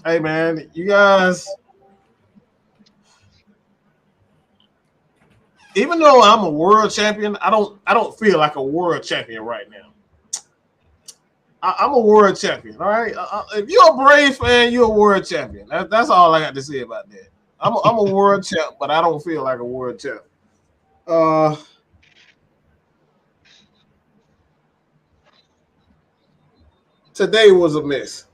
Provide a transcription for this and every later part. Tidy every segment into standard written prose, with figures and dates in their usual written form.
Hey man, you guys. Even though I'm a world champion, I don't feel like a world champion right now. I'm a world champion. All right. If you're a Braves fan, you're a world champion. That's all I got to say about that. I'm a world champ, but I don't feel like a world champ. Uh, Today was a mess.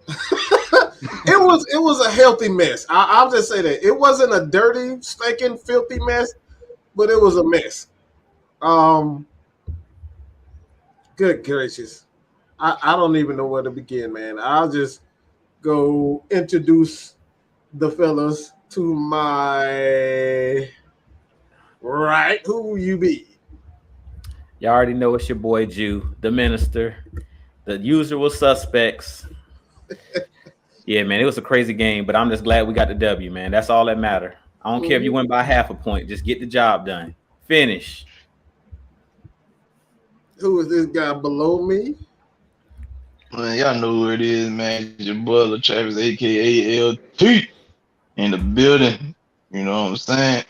It was a healthy mess. I'll just say that it wasn't a dirty, stinking, filthy mess, but it was a mess. Um, Good gracious, I don't even know where to begin, man. I'll just go introduce the fellas to my right. Who you be? Y'all already know it's your boy Jew, the minister, the usual suspects. Yeah, man, it was a crazy game, but I'm just glad we got the W, man. That's all that matter. I don't care if you win by half a point. Just get the job done. Finish. Who is this guy below me? Man, y'all know who it is, man. It's your brother Travis, aka LT, in the building. You know what I'm saying?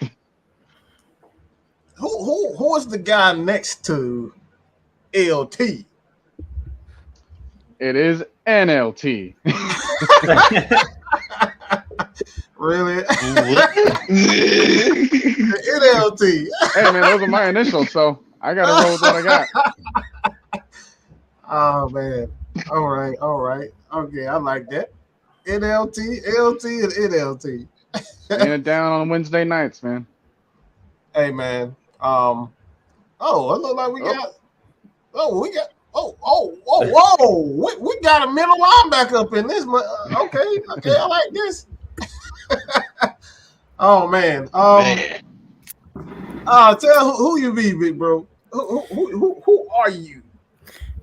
Who is the guy next to LT? It is NLT. Really? What? NLT. Hey man, those are my initials, so I gotta roll with what I got. Oh man. All right. Okay, I like that. NLT, LT, and NLT. Laying it down on Wednesday nights, man. Hey man. Oh, it look like we got. Oh, we got. Whoa! We got a middle linebacker up in this. Okay, I like this. Oh man. Man. Tell who you be, big bro. Who are you?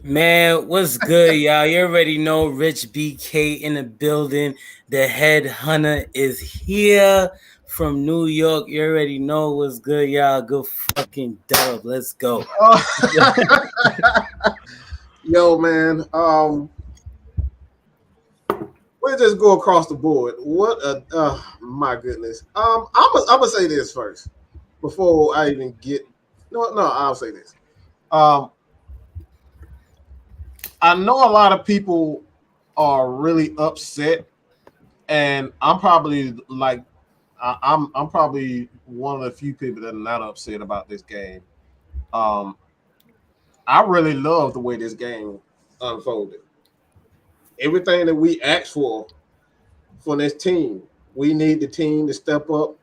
Man, what's good, y'all? You already know Rich BK in the building. The head hunter is here from New York. You already know what's good, y'all. Good fucking dub. Let's go. Yo, man. We'll just go across the board. What a my goodness. I'm gonna say this first before I even get. No, I'll say this. I know a lot of people are really upset, and I'm probably like, I'm probably one of the few people that are not upset about this game. Um, I really love the way this game unfolded. Everything that we asked for this team, we need the team to step up.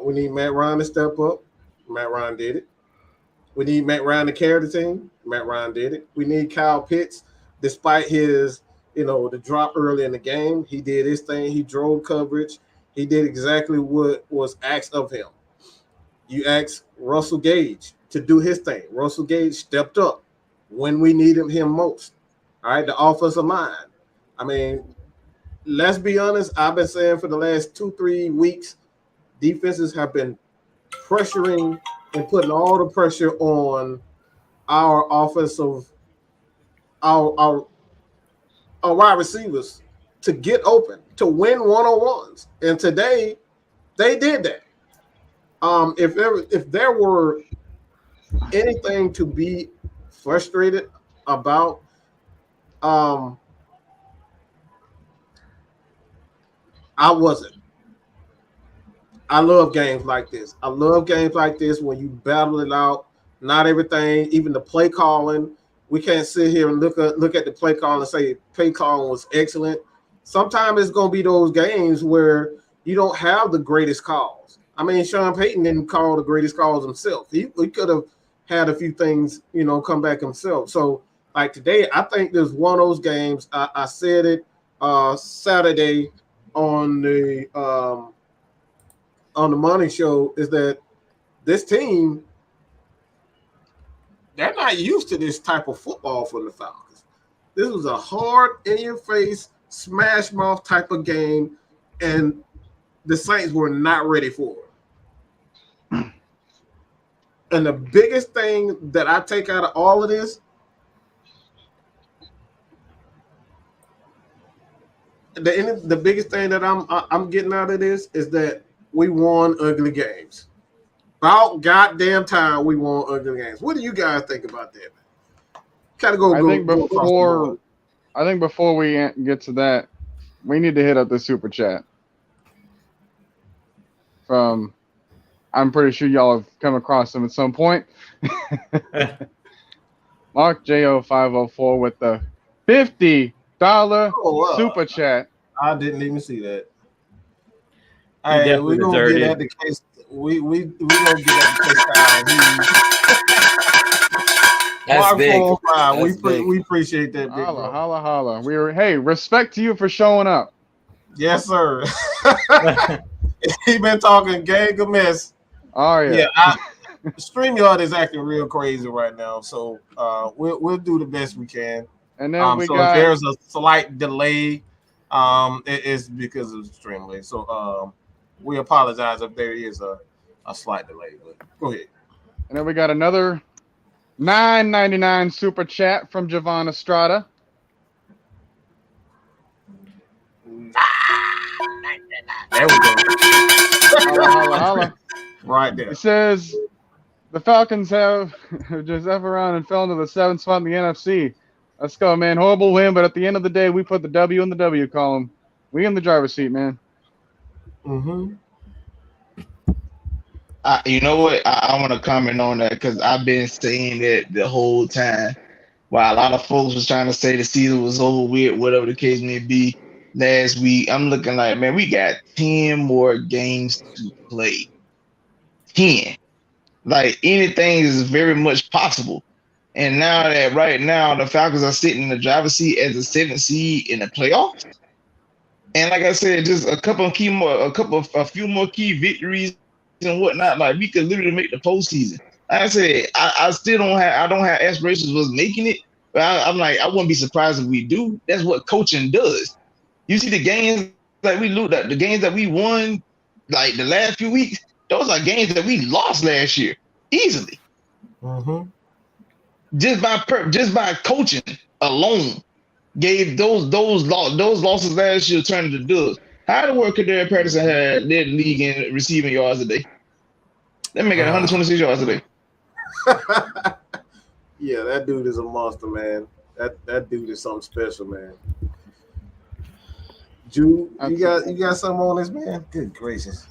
We need Matt Ryan to step up. Matt Ryan did it. We need Matt Ryan to carry the team. Matt Ryan did it. We need Kyle Pitts, despite his, the drop early in the game. He did his thing. He drove coverage. He did exactly what was asked of him. You asked Russell Gage to do his thing. Russell Gage stepped up when we needed him most. All right, the offensive line. I mean, let's be honest. I've been saying for the last 2-3 weeks, defenses have been pressuring and putting all the pressure on our offensive, our wide receivers to get open, to win one-on-ones. And today, they did that. If there were anything to be frustrated about, I wasn't. I love games like this. I love games like this when you battle it out. Not everything, even the play calling. We can't sit here and look at the play call and say play calling was excellent. Sometimes it's going to be those games where you don't have the greatest calls. I mean, Sean Payton didn't call the greatest calls himself. He could have had a few things, come back himself. So, like today, I think there's one of those games. I said it Saturday on the morning show, is that this team, they're not used to this type of football from the Falcons. This was a hard, in-your-face, smash mouth type of game, and the Saints were not ready for it. And the biggest thing that I take out of all of this, the biggest thing that I'm getting out of this is that we won ugly games. About goddamn time we won ugly games. What do you guys think about that? Kind of go across the board. I think before we get to that, we need to hit up the super chat. I'm pretty sure y'all have come across them at some point. Mark JO504 with the $50 super chat. I didn't even see that. Hey, we're gonna get at the case. We gonna get at the case. That's big. We appreciate that. Big Holla. Respect to you for showing up. Yes, sir. He been talking gang of mess. Oh yeah. StreamYard is acting real crazy right now, so we'll do the best we can. And then if there's a slight delay, it's because of the stream delay. So we apologize if there is a slight delay. But go ahead. And then we got another $9.99 super chat from Javon Estrada. There we go. Holla. Right there. It says the Falcons have just F around and fell into the 7th spot in the NFC. Let's go, man. Horrible win, but at the end of the day, we put the W in the W column. We in the driver's seat, man. Mm-hmm. You know what? I want to comment on that because I've been saying that the whole time. While a lot of folks was trying to say the season was over with, whatever the case may be, last week, I'm looking like, man, we got 10 more games to play. 10. Like, anything is very much possible. And right now, the Falcons are sitting in the driver's seat as a 7th seed in the playoffs. And like I said, just a few more key victories and whatnot. Like, we could literally make the postseason. Like I said, I don't have aspirations of making it, but I'm like, I wouldn't be surprised if we do. That's what coaching does. You see the games like the games that we won, like the last few weeks, those are games that we lost last year easily. Mm-hmm. Just by coaching alone, gave those losses last year turned into dubs. How the world Cordarrelle Patterson had led the league in receiving yards a day? That make it 126 yards a day. Yeah, that dude is a monster, man. That dude is something special, man. Jude, you got something on this, man? Good gracious.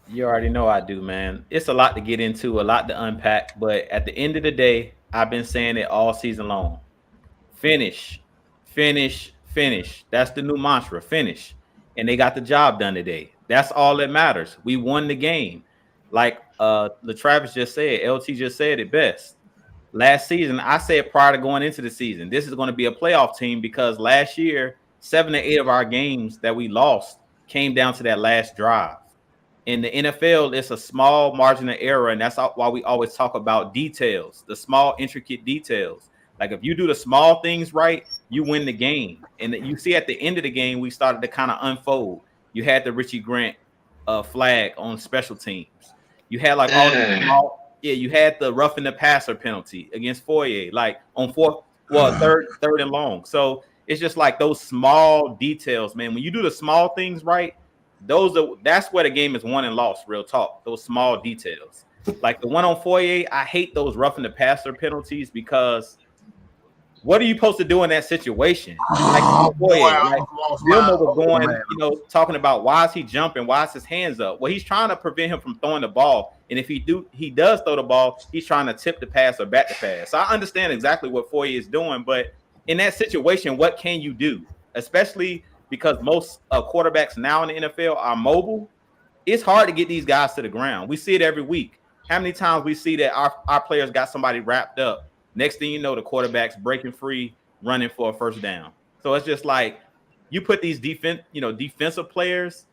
You already know I do, man. It's a lot to get into, a lot to unpack, but at the end of the day, I've been saying it all season long. Finish. That's the new mantra, finish. And they got the job done today. That's all that matters. We won the game. Like LaTravis just said, LT just said it best. Last season, I said prior to going into the season, this is going to be a playoff team because last year, 7 to 8 of our games that we lost came down to that last drive. In the NFL, it's a small margin of error, and that's why we always talk about details, the small, intricate details. Like if you do the small things right, you win the game. And you see at the end of the game, we started to kind of unfold. You had the Richie Grant flag on special teams. You had like all the small, you had the roughing the passer penalty against Foyer, like on third and long. So it's just like those small details, man. When you do the small things right, that's where the game is won and lost, real talk. Those small details. Like the one on Foyer, I hate those roughing the passer penalties because what are you supposed to do in that situation? Like Foyer, Vilma was going, talking about why is he jumping? Why is his hands up? Well, he's trying to prevent him from throwing the ball. And if he does throw the ball, he's trying to tip the pass or back the pass. So I understand exactly what Foyer is doing, but in that situation, what can you do? Especially because most quarterbacks now in the NFL are mobile. It's hard to get these guys to the ground. We see it every week. How many times we see that our players got somebody wrapped up? Next thing you know, the quarterback's breaking free, running for a first down. So it's just like you put these defensive players,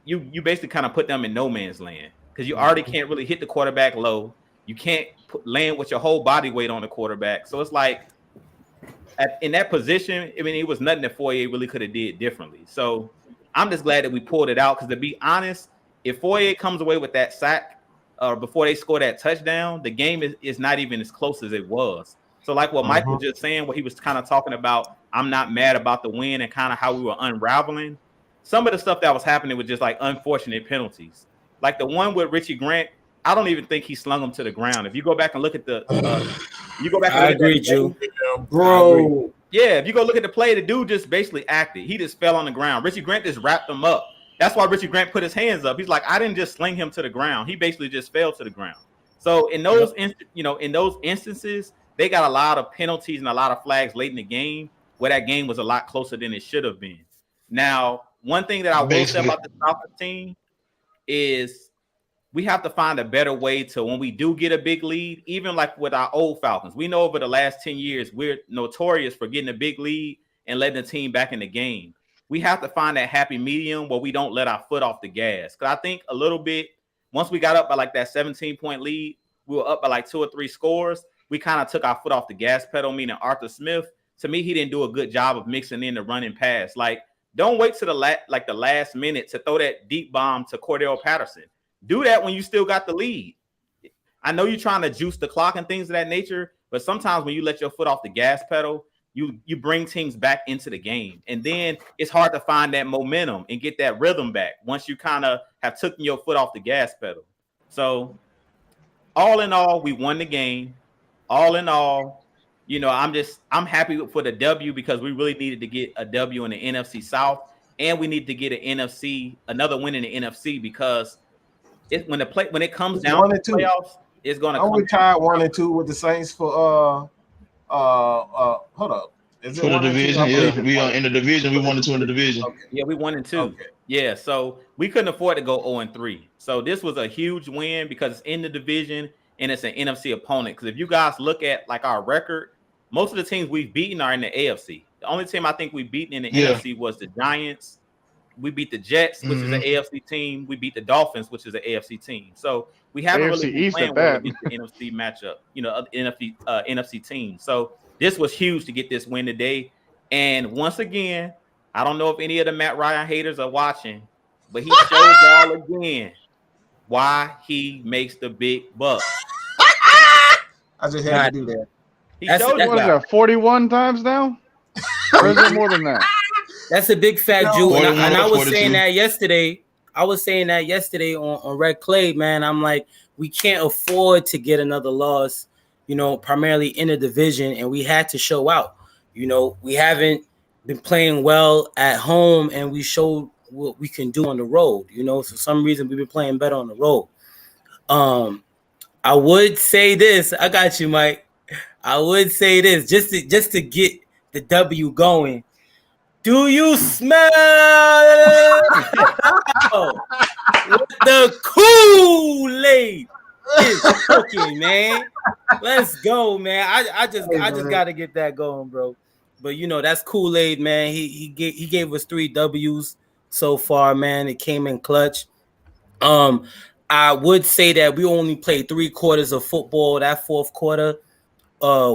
you basically kind of put them in no man's land because you already can't really hit the quarterback low. You can't land with your whole body weight on the quarterback. So it's like in that position, I mean, it was nothing that Foyer really could have did differently. So I'm just glad that we pulled it out because to be honest, if Foyer comes away with that sack before they score that touchdown, the game is not even as close as it was. So like what Mike was just saying, what he was kind of talking about, I'm not mad about the win and kind of how we were unraveling. some of the stuff that was happening was just like unfortunate penalties. Like the one with Richie Grant, I don't even think he slung him to the ground. If you go back and look at the, I agree, Joe. Bro. Yeah, if you go look at the play, the dude just basically acted. He just fell on the ground. Richie Grant just wrapped him up. That's why Richie Grant put his hands up. He's like, I didn't just sling him to the ground. He basically just fell to the ground. So in those, in those instances, they got a lot of penalties and a lot of flags late in the game where that game was a lot closer than it should have been. Now, one thing that I will say about the Falcons team is we have to find a better way to, when we do get a big lead, even like with our old Falcons, we know over the last 10 years, we're notorious for getting a big lead and letting the team back in the game. We have to find that happy medium where we don't let our foot off the gas. Because I think a little bit, once we got up by like that 17-point lead, we were up by like 2 or 3 scores. We kind of took our foot off the gas pedal, meaning Arthur Smith. To me, he didn't do a good job of mixing in the running pass. Like, don't wait to the last minute to throw that deep bomb to Cordarrelle Patterson. Do that when you still got the lead. I know you're trying to juice the clock and things of that nature, but sometimes when you let your foot off the gas pedal, you bring teams back into the game. And then it's hard to find that momentum and get that rhythm back once you kind of have taken your foot off the gas pedal. So all in all, we won the game. All in all, I'm happy for the W because we really needed to get a W in the NFC South, and we need to get another win in the NFC because when it comes down to the playoffs, it's going to come. We tied 1-2 with the Saints for hold up. Is it for the division? Yeah, we are in the division. We 1-2 in the division. Okay. Yeah, we 1-2. Okay. Yeah, so we couldn't afford to go 0-3. So this was a huge win because it's in the division and it's an NFC opponent. Because if you guys look at like our record, most of the teams we've beaten are in the AFC. The only team I think we've beaten in the NFC was the Giants. We beat the Jets, which is an AFC team. We beat the Dolphins, which is an AFC team. So we haven't really been playing well against the NFC matchup, NFC team. So this was huge to get this win today. And once again, I don't know if any of the Matt Ryan haters are watching, but he showed y'all again why he makes the big bucks. I just had to do that. He showed you. What is that, 41 times now? Or is it more than that? That's a big fat Jew. And I was saying that yesterday. I was saying that yesterday on Red Clay, man. I'm like, we can't afford to get another loss, primarily in the division, and we had to show out. We haven't been playing well at home, and we showed what we can do on the road. For some reason, we've been playing better on the road. I would say this. I got you, Mike. I would say this just to get the W going. Do you smell what the Kool-Aid is cooking, man? Let's go, man. I just gotta get that going, bro. But that's Kool-Aid, man. He gave us 3 W's so far, man. It came in clutch. I would say that we only played 3 quarters of football. That 4th quarter,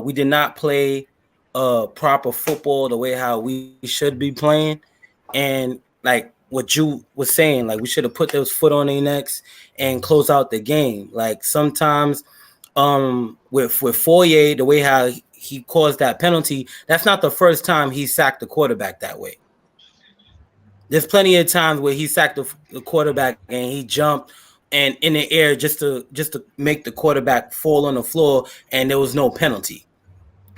we did not play proper football the way how we should be playing. And like what you was saying, like we should have put those foot on their necks and close out the game. Like sometimes with Foyer, the way how he caused that penalty, that's not the first time he sacked the quarterback that way. There's plenty of times where he sacked the quarterback and he jumped and in the air just to make the quarterback fall on the floor, and there was no penalty.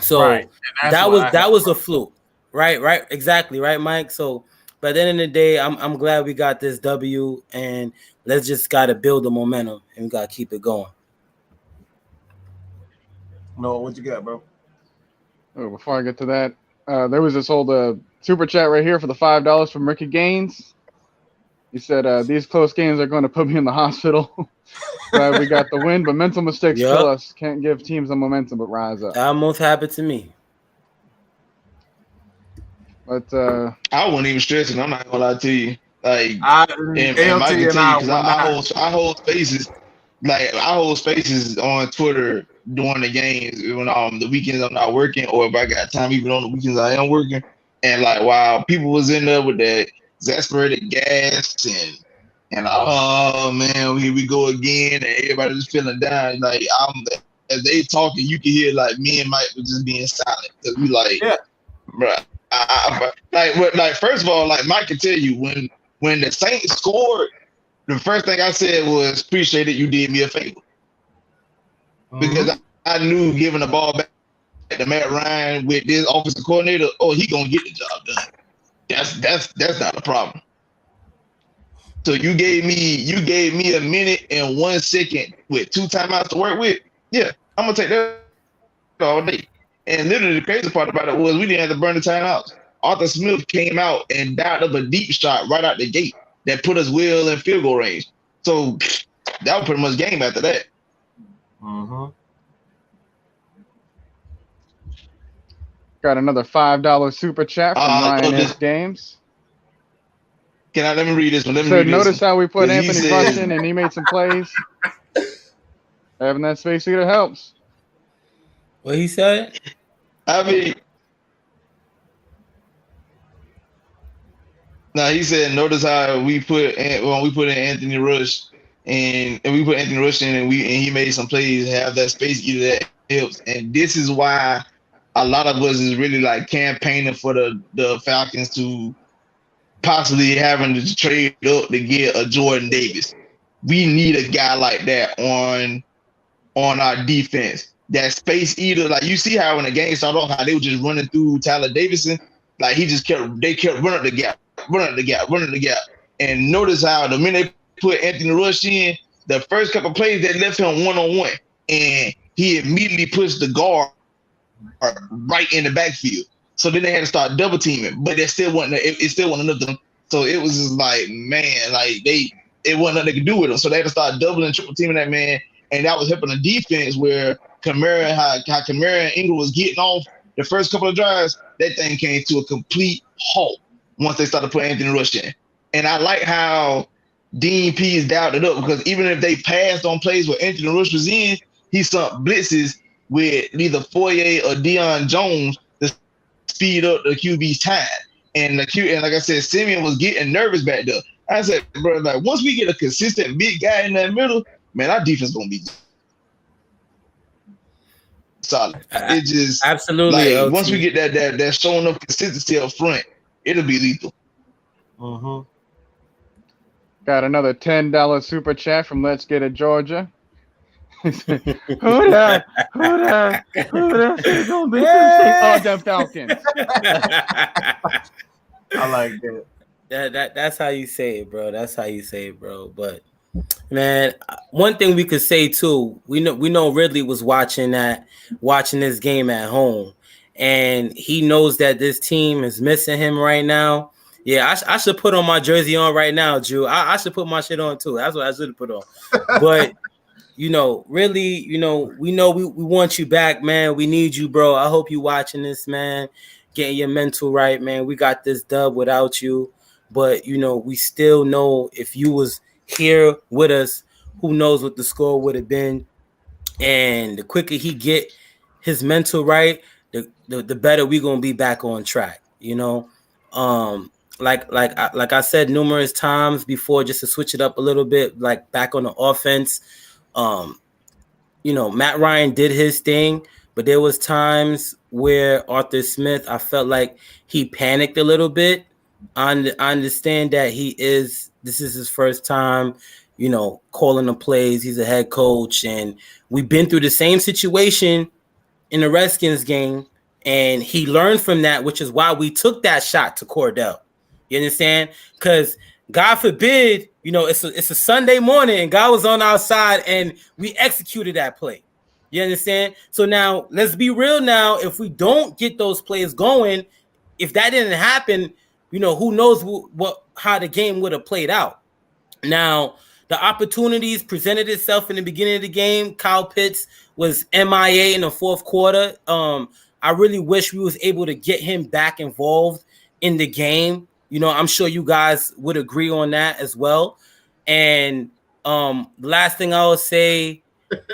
So that was a fluke, right, exactly, right, Mike. So, but at the end of the day, I'm glad we got this W, and let's just gotta build the momentum and we gotta keep it going. No, what you got, bro? Oh, before I get to that, there was this old super chat right here for the $5 from Ricky Gaines. He said, "These close games are going to put me in the hospital." Glad we got the win, but mental mistakes kill us. Can't give teams the momentum, but rise up. That almost happened to me. But I wouldn't even stress it. I'm not gonna lie to you. Like, and Mike can tell you because I hold spaces. Like I hold spaces on Twitter during the games when the weekends I'm not working, or if I got time, even on the weekends I am working. And like, while people was in there with that exasperated gas and oh man, here we go again, and everybody just feeling down. Like as they talking, you can hear like me and Mike was just being silent because we like, bro. Like first of all, like Mike can tell you when when the Saints scored, the first thing I said was, appreciate it, you did me a favor. Because I knew giving the ball back to Matt Ryan with this offensive coordinator, he gonna get the job done. That's not a problem. So you gave me a minute and 1 second with 2 timeouts to work with. Yeah, I'm gonna take that all day. And literally the crazy part about it was we didn't have to burn the timeouts. Arthur Smith came out and dialed up a deep shot right out the gate that put us well in field goal range. So that was pretty much game after that. Got another $5 super chat from Ryan S. Games. Let me read this one. Notice how we put Anthony Rush in and he made some plays. Having that space either helps. What he said? He said, notice how we put in Anthony Rush and we put Anthony Rush in and he made some plays, have that space either that helps. And this is why a lot of us is really like campaigning for the Falcons to possibly having to trade up to get a Jordan Davis. We need a guy like that on our defense. That space eater, like you see how when the game started off, how they were just running through Tyler Davidson, like they kept running the gap. And notice how the minute they put Anthony Rush in, the first couple of plays they left him one-on-one, and he immediately pushed the guard right in the backfield. So then they had to start double teaming, but it still wasn't enough. So it was just like, man, like it wasn't nothing they could do with him. So they had to start doubling, triple teaming that man, and that was helping the defense where Kamara, how Kamara and Ingram was getting off the first couple of drives, that thing came to a complete halt once they started putting Anthony Rush in. And I like how Dean Pease dialed it up, because even if they passed on plays where Anthony Rush was in, he sent blitzes with either Foye or Deion Jones to speed up the QB's time. And like I said, Simeon was getting nervous back there. I said, bro, like once we get a consistent big guy in that middle, man, our defense gonna be solid. It just absolutely like once we get that showing up consistency up front, it'll be lethal. Got another $10 super chat from Let's Get It Georgia. Who that gonna be the Falcons? I like that. That's how you say it, bro. That's how you say it, bro. But man, one thing we could say too, we know Ridley was watching this game at home, and he knows that this team is missing him right now. Yeah, I should put on my jersey on right now, Drew. I should put my shit on too. That's what I should have put on. But really, we want you back, man. We need you, bro. I hope you watching this, man. Getting your mental right, man. We got this dub without you. But, we still know if you was here with us, who knows what the score would have been. And the quicker he get his mental right, the better we going to be back on track, Like I said numerous times before, just to switch it up a little bit, like back on the offense, Matt Ryan did his thing, but there was times where Arthur Smith, I felt like he panicked a little bit. I understand that this is his first time, calling the plays. He's a head coach, and we've been through the same situation in the Redskins game, and he learned from that, which is why we took that shot to Cordarrelle. You understand? Because God forbid, it's a Sunday morning and God was on our side and we executed that play. You understand? So now let's be real now. If we don't get those plays going, if that didn't happen, who knows how the game would have played out. Now, the opportunities presented itself in the beginning of the game. Kyle Pitts was MIA in the fourth quarter. I really wish we was able to get him back involved in the game. I'm sure you guys would agree on that as well. And the last thing I will say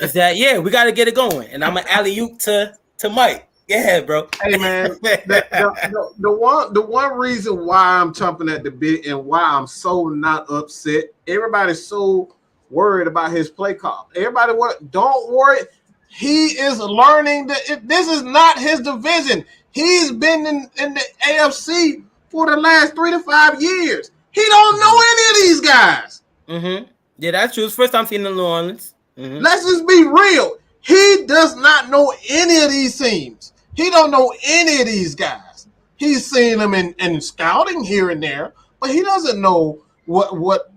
is that, we got to get it going. And I'm an alley-oop to Mike. Yeah, bro. Hey, man, the one reason why I'm chomping at the bit and why I'm so not upset, everybody's so worried about his play call. Everybody, don't worry. He is learning that this is not his division. He's been in the AFC for the last 3 to 5 years. He don't know any of these guys. Mm-hmm. Yeah, that's true. It's first time seeing the New Orleans. Mm-hmm. Let's just be real. He does not know any of these teams. He don't know any of these guys. He's seen them in scouting here and there, but he doesn't know what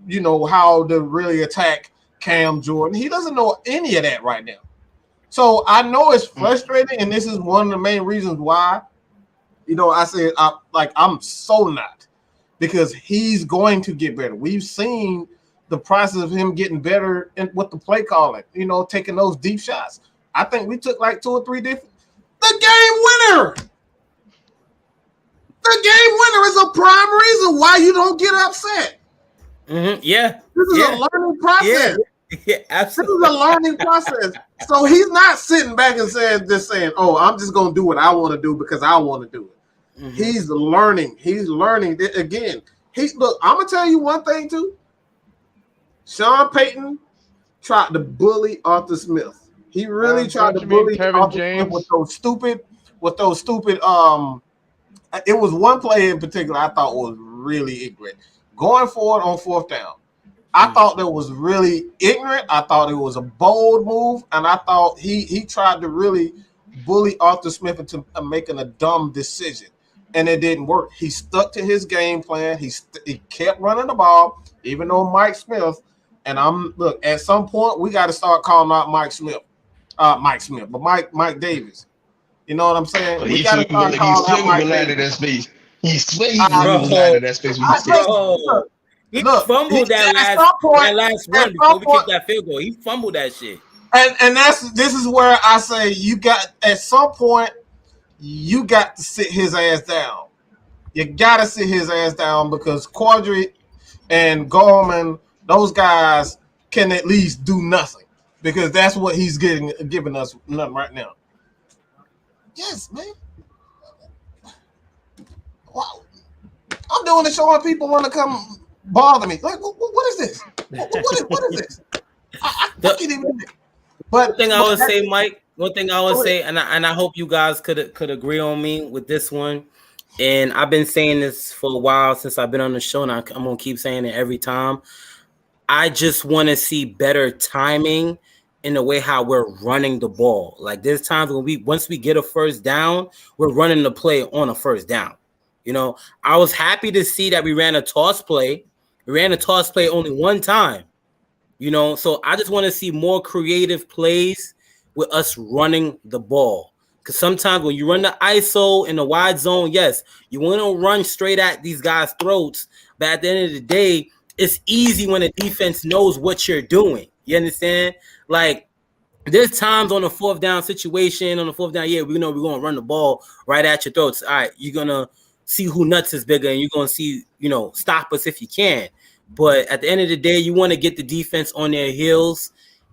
how to really attack Cam Jordan. He doesn't know any of that right now. So I know it's frustrating, and this is one of the main reasons why. I said I'm so not, because he's going to get better. We've seen the process of him getting better with the play calling, taking those deep shots. I think we took like 2 or 3 different. The game winner! The game winner is a prime reason why you don't get upset. Mm-hmm. Yeah. This is a learning process. Yeah, absolutely. This is a learning process. So he's not sitting back and saying, oh, I'm just going to do what I want to do because I want to do it. Mm-hmm. He's learning. He's learning. Again, look, I'm going to tell you one thing too. Sean Payton tried to bully Arthur Smith. He really tried to bully Arthur Smith with those stupid. It was one play in particular I thought was really ignorant. Going forward on 4th down, I thought that was really ignorant. I thought it was a bold move, and I thought he tried to really bully Arthur Smith into making a dumb decision, and it didn't work. He stuck to his game plan. He kept running the ball, even though Mike Smith. And at some point we got to start calling out Mike Davis. You know what I'm saying? We got to start calling out Mike Davis. That space. He's swinging out of that space. He fumbled that last run before we kicked that field goal. He fumbled that shit. And this is where I say at some point you got to sit his ass down. You got to sit his ass down, because Quadri and Gorman, those guys can at least do nothing, because that's what he's giving us nothing right now. Yes, man. Wow. I'm doing the show and people want to come bother me. Like, what is this? What is this? I can't even do it. But one thing I would say, Mike, and I hope you guys could agree on me with this one. And I've been saying this for a while since I've been on the show, and I'm going to keep saying it every time. I just want to see better timing in the way how we're running the ball. Like, there's times when once we get a first down, we're running the play on a first down. I was happy to see that we ran a toss play. We ran a toss play only one time. So I just want to see more creative plays with us running the ball. Because sometimes when you run the ISO in the wide zone, yes, you want to run straight at these guys' throats. But at the end of the day, it's easy when the defense knows what you're doing. You understand? Like, there's times on the 4th down situation, we know we're going to run the ball right at your throats. All right, you're going to see who nuts is bigger, and you're going to see, stop us if you can. But at the end of the day, you want to get the defense on their heels.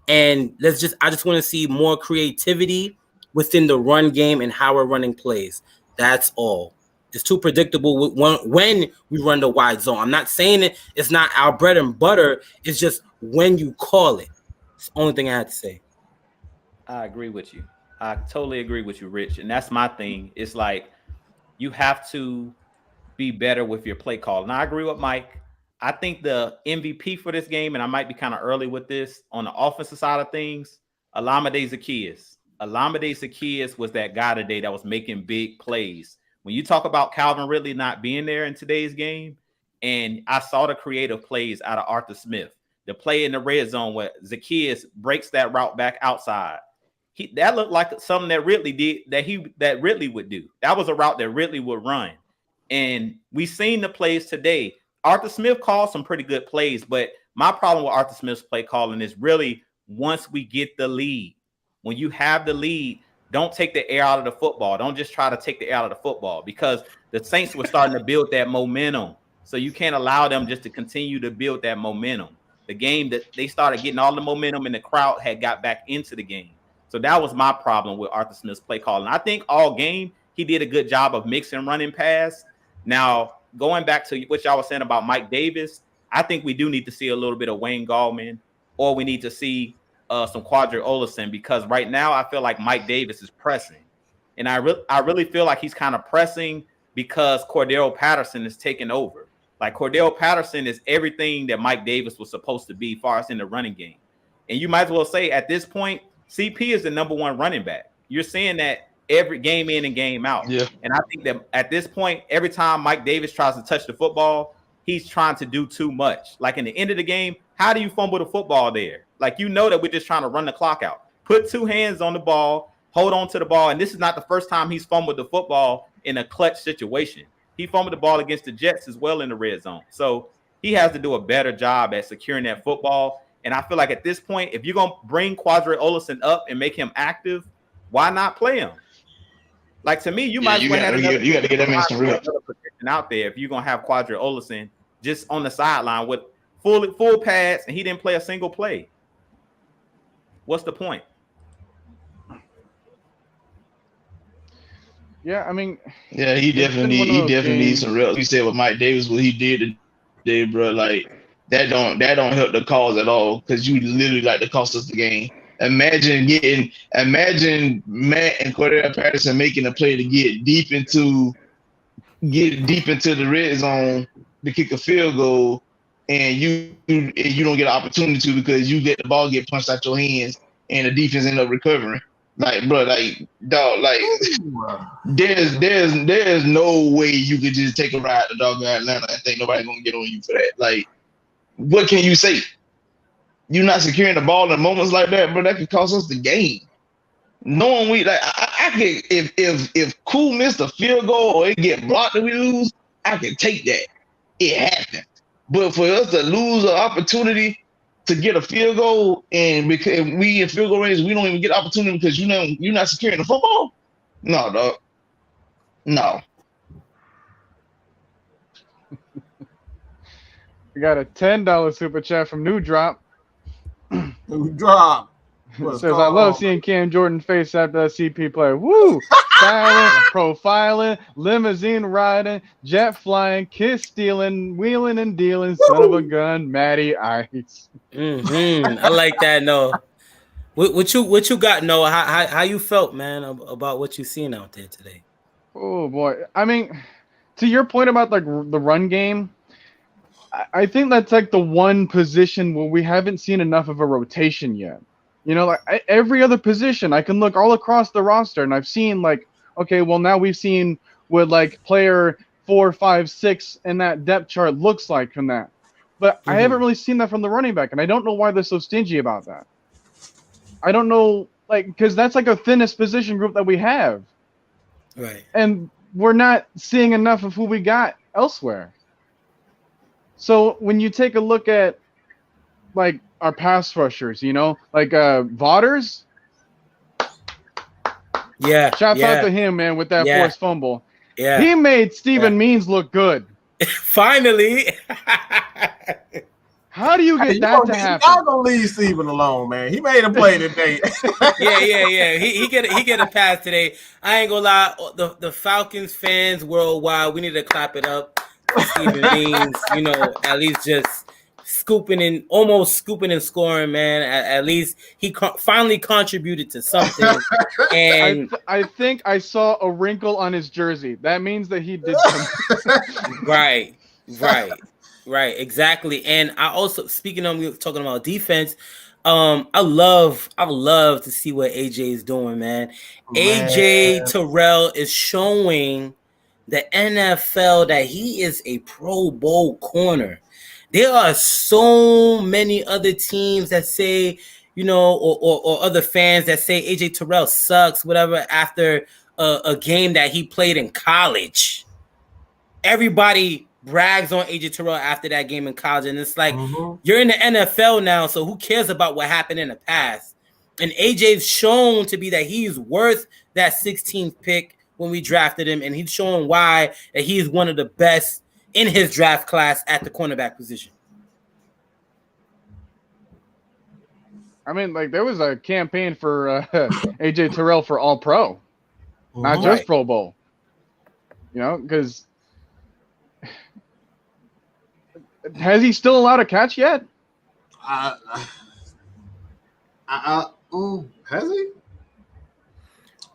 And I just want to see more creativity within the run game and how we're running plays. That's all. It's too predictable when we run the wide zone. I'm not saying it's not our bread and butter. It's just when you call it. It's the only thing I had to say. I agree with you. I totally agree with you, Rich. And that's my thing. It's like, you have to be better with your play call. And I agree with Mike. I think the MVP for this game, and I might be kind of early with this, on the offensive side of things, Olamide Zaccheaus. Olamide Zaccheaus was that guy today that was making big plays. When you talk about Calvin Ridley not being there in today's game, and I saw the creative plays out of Arthur Smith, the play in the red zone where Zaccheaus breaks that route back outside. That looked like something that Ridley did, that Ridley would do. That was a route that Ridley would run. And we've seen the plays today. Arthur Smith called some pretty good plays, but my problem with Arthur Smith's play calling is really once we get the lead. When you have the lead, don't take the air out of the football. Don't just try to take the air out of the football, because the Saints were starting to build that momentum. So you can't allow them just to continue to build that momentum. The game that they started getting all the momentum and the crowd had got back into the game. So that was my problem with Arthur Smith's play calling. I think all game he did a good job of mixing running pass. Now, going back to what y'all was saying about Mike Davis, I think we do need to see a little bit of Wayne Gallman, or we need to see some Cordarrelle Patterson, because right now I feel like Mike Davis is pressing. And I really feel like he's kind of pressing because Cordarrelle Patterson is taking over. Like Cordarrelle Patterson is everything that Mike Davis was supposed to be, far as in the running game. And you might as well say at this point, CP is the number one running back. You're seeing that every game in and game out. Yeah. And I think that at this point, every time Mike Davis tries to touch the football, he's trying to do too much. Like in the end of the game, how do you fumble the football there? Like, you know that we're just trying to run the clock out. Put two hands on the ball, hold on to the ball. And this is not the first time he's fumbled the football in a clutch situation. He fumbled the ball against the Jets as well in the red zone. So he has to do a better job at securing that football. And I feel like at this point, if you're going to bring Cordarrelle Patterson up and make him active, why not play him? Like, to me, you might as well have you got to get that man some reps out there if you're going to have Cordarrelle Patterson just on the sideline with full pads, and he didn't play a single play. What's the point? Yeah, I mean, yeah, he definitely needs some reps. He said with Mike Davis, what he did today, bro, like that don't help the cause at all, because you literally like to cost us the game. Imagine Matt and Cordarrelle Patterson making a play to get deep into the red zone to kick a field goal, and you don't get an opportunity to, because you let the ball get punched out your hands and the defense end up recovering. Like, bro, like, dog, like, there's no way you could just take a ride to dog Atlanta and think nobody's gonna get on you for that. Like, what can you say? You're not securing the ball in moments like that, bro. That could cost us the game. Knowing we like, I could, if Cool missed a field goal or it get blocked and we lose, I can take that. It happened. But for us to lose an opportunity to get a field goal, and because we in field goal range, we don't even get opportunity because you're not securing the football. No, dog. No. We got a $10 super chat from New Drop. New Drop. It says, I love seeing Cam Jordan face after that CP play. Woo! Styling, profiling, limousine riding, jet flying, kiss stealing, wheeling and dealing, son of a gun, Matty Ice. I like that, Noah. What you got, Noah? How you felt, man, about what you seen out there today? Oh boy. I mean, to your point about like the run game, I think that's like the one position where we haven't seen enough of a rotation yet. You know, like every other position, I can look all across the roster and I've seen like, okay, well now we've seen what like player 4, 5, 6 in that depth chart looks like from that. But I haven't really seen that from the running back, and I don't know why they're so stingy about that. I don't know, like, because that's like a thinnest position group that we have. Right. And we're not seeing enough of who we got elsewhere. So when you take a look at like our pass rushers, you know, like Vaughters. Yeah. Shouts out to him, man, with that forced fumble. Yeah. He made Steven Means look good. Finally. How do you get that to happen? Y'all gonna leave Steven alone, man. He made a play today. Yeah. He get a pass today. I ain't gonna lie. The Falcons fans worldwide, we need to clap it up. Steven Means, you know, at least just almost scooping and scoring, man. At least he finally contributed to something. And I think I saw a wrinkle on his jersey. That means that he did something. Right, exactly. And I also, speaking of, we were talking about defense. I love to see what AJ is doing, man. AJ Terrell is showing the NFL that he is a Pro Bowl corner. There are so many other teams that say, you know, or other fans that say AJ Terrell sucks, whatever, after a game that he played in college. Everybody brags on AJ Terrell after that game in college, and it's like, you're in the NFL now, so who cares about what happened in the past? And AJ's shown to be that he's worth that 16th pick when we drafted him, and he's showing why that he's one of the best in his draft class at the cornerback position. I mean, like, there was a campaign for AJ Terrell for All Pro, not just Pro Bowl. You know, because has he still allowed a catch yet? Has he?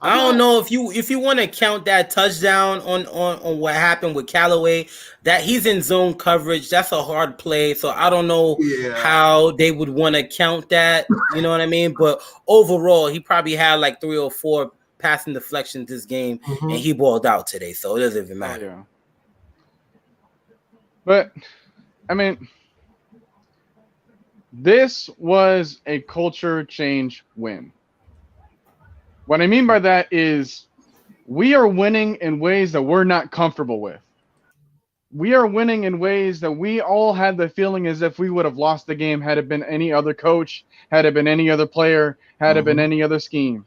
I don't know if you want to count that touchdown on what happened with Callaway, that he's in zone coverage. That's a hard play. So I don't know how they would want to count that. You know what I mean? But overall, he probably had like 3 or 4 passing deflections this game, and he balled out today. So it doesn't even matter. Yeah. But I mean, this was a culture change win. What I mean by that is we are winning in ways that we're not comfortable with. We are winning in ways that we all had the feeling as if we would have lost the game had it been any other coach, had it been any other player, had it been any other scheme.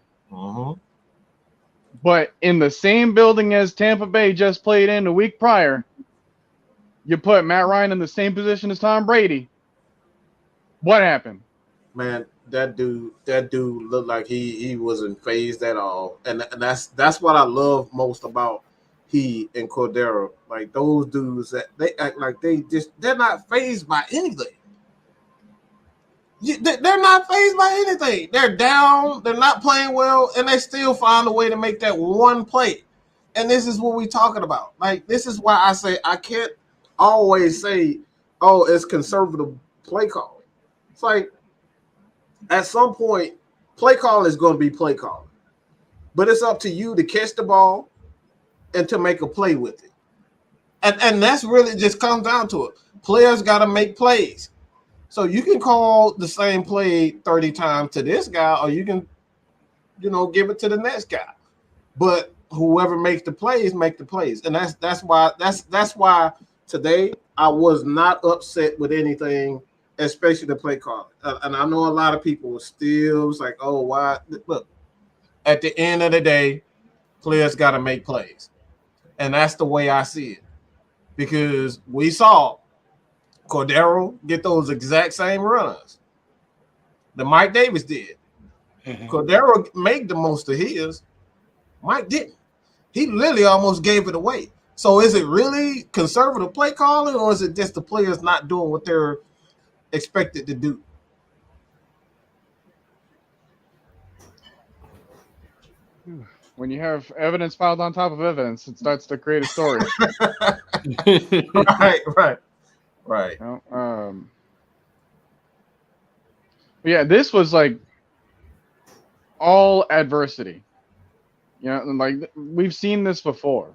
But in the same building as Tampa Bay just played in a week prior, you put Matt Ryan in the same position as Tom Brady. What happened? Man, that dude looked like he wasn't phased at all, and that's what I love most about he and Cordarrelle. Like those dudes that they act like they're not phased by anything. They're not phased by anything. They're down. They're not playing well, and they still find a way to make that one play. And this is what we're talking about. Like this is why I say I can't always say, "Oh, it's conservative play call." It's like, at some point, play call is going to be play call. But it's up to you to catch the ball and to make a play with it. And that's really just comes down to it. Players got to make plays. So you can call the same play 30 times to this guy, or you can, give it to the next guy. But whoever makes the plays, make the plays. And that's why today I was not upset with anything, especially the play call. And I know a lot of people were still like, oh, why? Look, at the end of the day, players got to make plays. And that's the way I see it. Because we saw Cordarrelle get those exact same runs that Mike Davis did. Cordarrelle made the most of his. Mike didn't. He literally almost gave it away. So is it really conservative play calling, or is it just the players not doing what they're expected to do? When you have evidence piled on top of evidence, it starts to create a story. Right. Yeah, this was like all adversity. Like we've seen this before.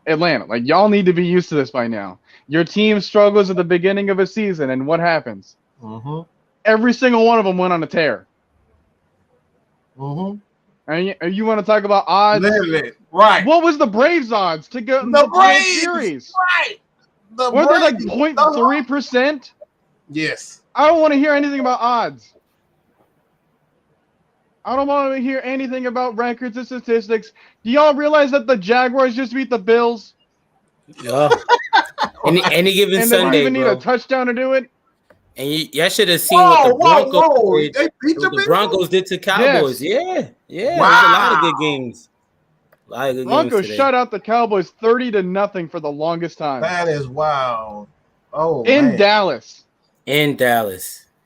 Atlanta, like y'all need to be used to this by now. Your team struggles at the beginning of a season, and what happens? Every single one of them went on a tear. And you want to talk about odds? Right. What was the Braves' odds to go in the World Series? Right. Weren't they like 0.3%? Yes. I don't want to hear anything about odds. I don't want to hear anything about records and statistics. Do y'all realize that the Jaguars just beat the Bills? Yeah. Any given and Sunday, they didn't even need a touchdown to do it. And y'all should have seen what the Broncos did. The Broncos did to Cowboys. Yes. Yeah. Wow. There's a lot of good games. Broncos shut out the Cowboys 30-0 for the longest time. That is wild. Oh, in Dallas.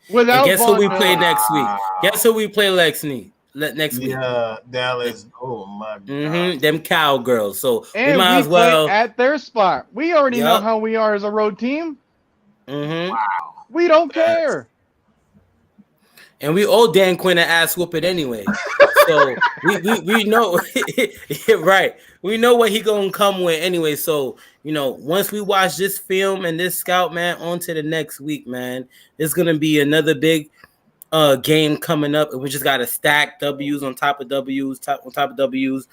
Without guess who we play next week? Guess who we play next week? Yeah, Dallas. Oh my God. Them Cowgirls. So and we might as well play at their spot. We already know how we are as a road team. Wow. We don't care. And we owe Dan Quinn an ass whooping anyway. So we know right. We know what he gonna come with anyway. So once we watch this film and this scout, man, on to the next week, man. There's gonna be another big game coming up, and we just gotta stack W's on top of W's, on top of W's.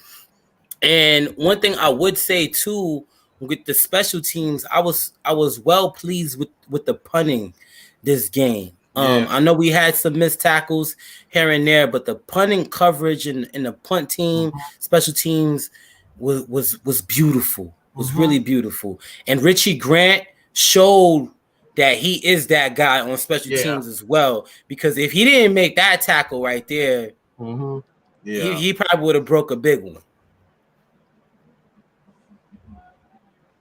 And one thing I would say too, with the special teams, I was well pleased with the punting this game. I know we had some missed tackles here and there, but the punting coverage in the punt team, special teams was beautiful. Was really beautiful. And Richie Grant showed that he is that guy on special teams as well. Because if he didn't make that tackle right there, he probably would have broke a big one.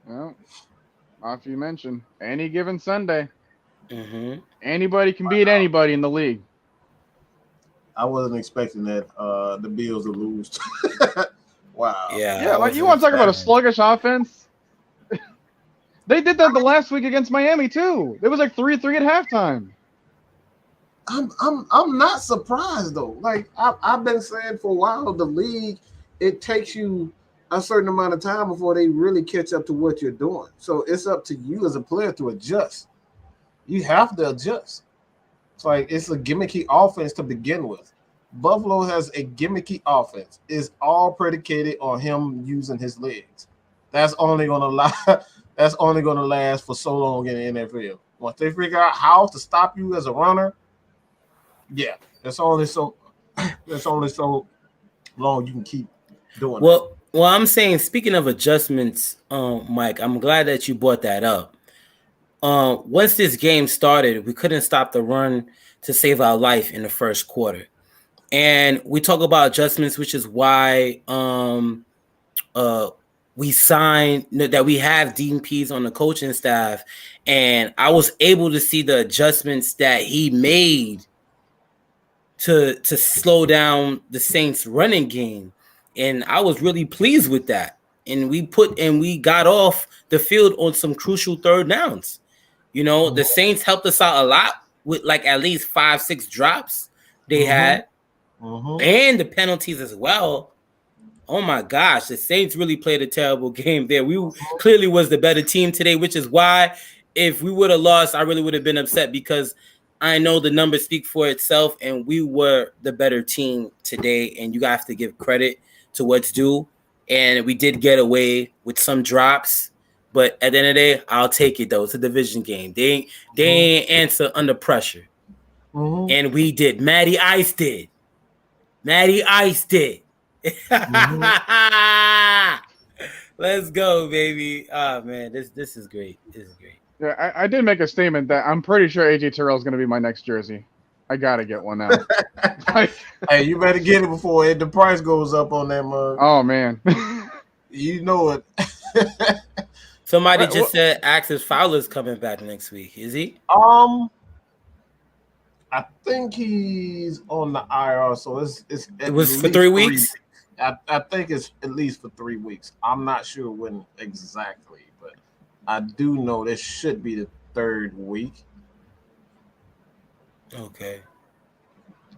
Well, after you mentioned any given Sunday, anybody can beat anybody in the league. I wasn't expecting that the Bills would lose. Wow. Yeah, like you want to talk about a sluggish offense? They did that the last week against Miami too. It was like 3-3 at halftime. I'm not surprised though. Like I've been saying for a while, the league, it takes you a certain amount of time before they really catch up to what you're doing. So it's up to you as a player to adjust. You have to adjust. It's like it's a gimmicky offense to begin with. Buffalo has a gimmicky offense. It's all predicated on him using his legs. That's only gonna last for so long in the NFL. Once they figure out how to stop you as a runner, yeah, that's only so long you can keep doing it. Well, I'm saying, speaking of adjustments, Mike, I'm glad that you brought that up. Once this game started, we couldn't stop the run to save our life in the first quarter. And we talk about adjustments, which is why we signed that we have Dean Pease on the coaching staff. And I was able to see the adjustments that he made to slow down the Saints running game. And I was really pleased with that. And we got off the field on some crucial third downs. You know, the Saints helped us out a lot with like at least 5-6 drops they had. And the penalties as well. Oh my gosh, the Saints really played a terrible game there. We clearly was the better team today, which is why if we would have lost, I really would have been upset because I know the numbers speak for itself and we were the better team today, and you have to give credit to what's due. And we did get away with some drops, but at the end of the day, I'll take it though. It's a division game. They ain't answer under pressure. And we did. Matty Ice did. Let's go, baby. Oh man, this is great. This is great. Yeah, I did make a statement that I'm pretty sure AJ Terrell is going to be my next jersey. I gotta get one now. Hey, you better get it before the price goes up on that mug. Oh man, you know it. Somebody just said Axel Fowler's coming back next week. Is he? I think he's on the IR, so it was for 3 weeks. I think it's at least for 3 weeks. I'm not sure when exactly, but I do know this should be the 3rd week. Okay.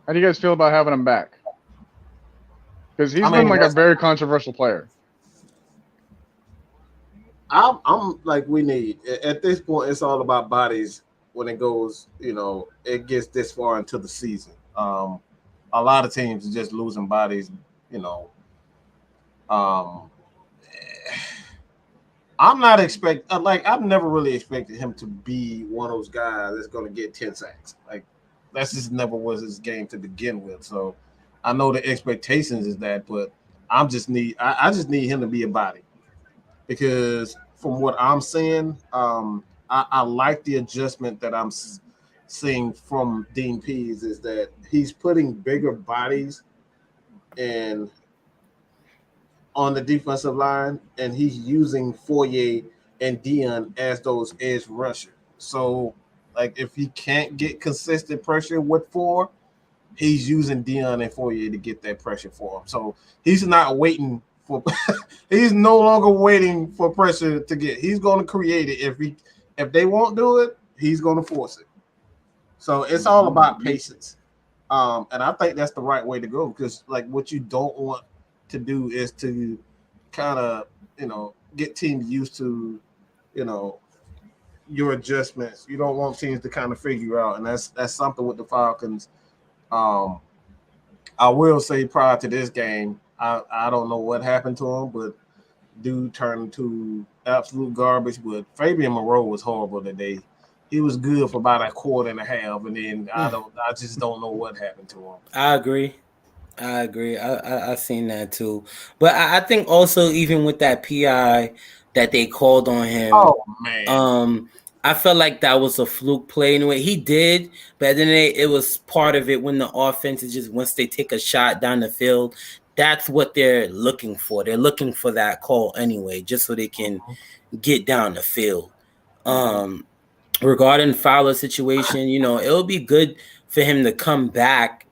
How do you guys feel about having him back? Because he's been like a very controversial player. I'm like, we need at this point. It's all about bodies. When it goes, it gets this far into the season. A lot of teams are just losing bodies, I'm not I've never really expected him to be one of those guys that's going to get 10 sacks. Like, that's just never was his game to begin with. So I know the expectations is that, but I just need him to be a body, because from what I'm seeing, I like the adjustment that I'm seeing from Dean Pease is that he's putting bigger bodies on the defensive line, and he's using Foyer and Dion as those edge rushers. So, like, if he can't get consistent pressure with 4, he's using Dion and Foyer to get that pressure for him. So he's not waiting for he's no longer waiting for pressure to get. He's going to create it. If they won't do it, he's going to force it. So it's all about patience. And I think that's the right way to go, because like what you don't want to do is to kind of, get teams used to, your adjustments. You don't want teams to kind of figure out. And that's something with the Falcons. I will say prior to this game, I don't know what happened to him, but dude turned into absolute garbage. But Fabian Moreau was horrible today. He was good for about a quarter and a half, and then I just don't know what happened to him. I agree. I seen that too. But I think also, even with that PI that they called on him, oh man, I felt like that was a fluke play anyway. He did, but then it was part of it when the offense is just, once they take a shot down the field, that's what they're looking for. They're looking for that call anyway, just so they can get down the field. Regarding Fowler's situation, it'll be good for him to come back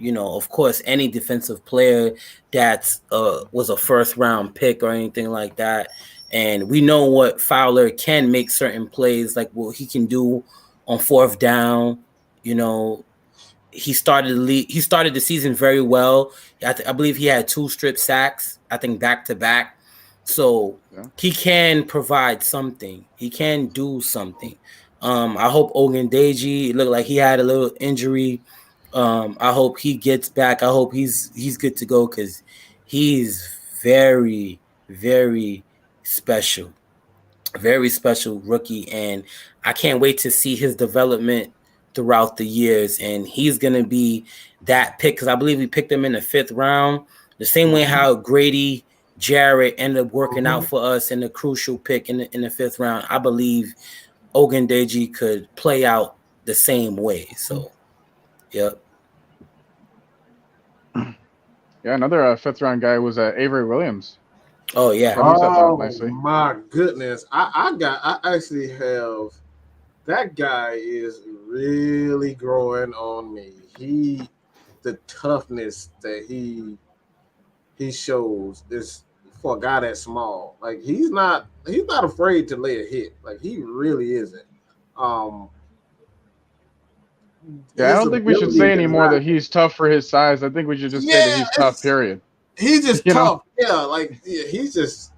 of course, any defensive player that was a first round pick or anything like that. And we know what Fowler can make certain plays, like what he can do on fourth down. He started the season very well. I believe he had 2 strip sacks, I think back to back. So he can provide something. He can do something. I hope Ogundeji, it looked like he had a little injury. I hope he gets back. I hope he's good to go because he's very, very special. Very special rookie. And I can't wait to see his development throughout the years. And he's going to be that pick because I believe we picked him in the 5th round. The same way how Grady Jarrett ended up working out for us in the crucial pick in the 5th round. I believe Ogundeji could play out the same way. So, yep. Yeah, another 5th round guy was Avery Williams. Oh yeah. Oh my goodness! I actually have that guy is really growing on me. The toughness that he shows is for a guy that's small. Like he's not afraid to lay a hit. Like he really isn't. Yeah, I don't think we should say anymore that he's tough for his size. I think we should just say that he's tough, period. He's just tough. Yeah, he's just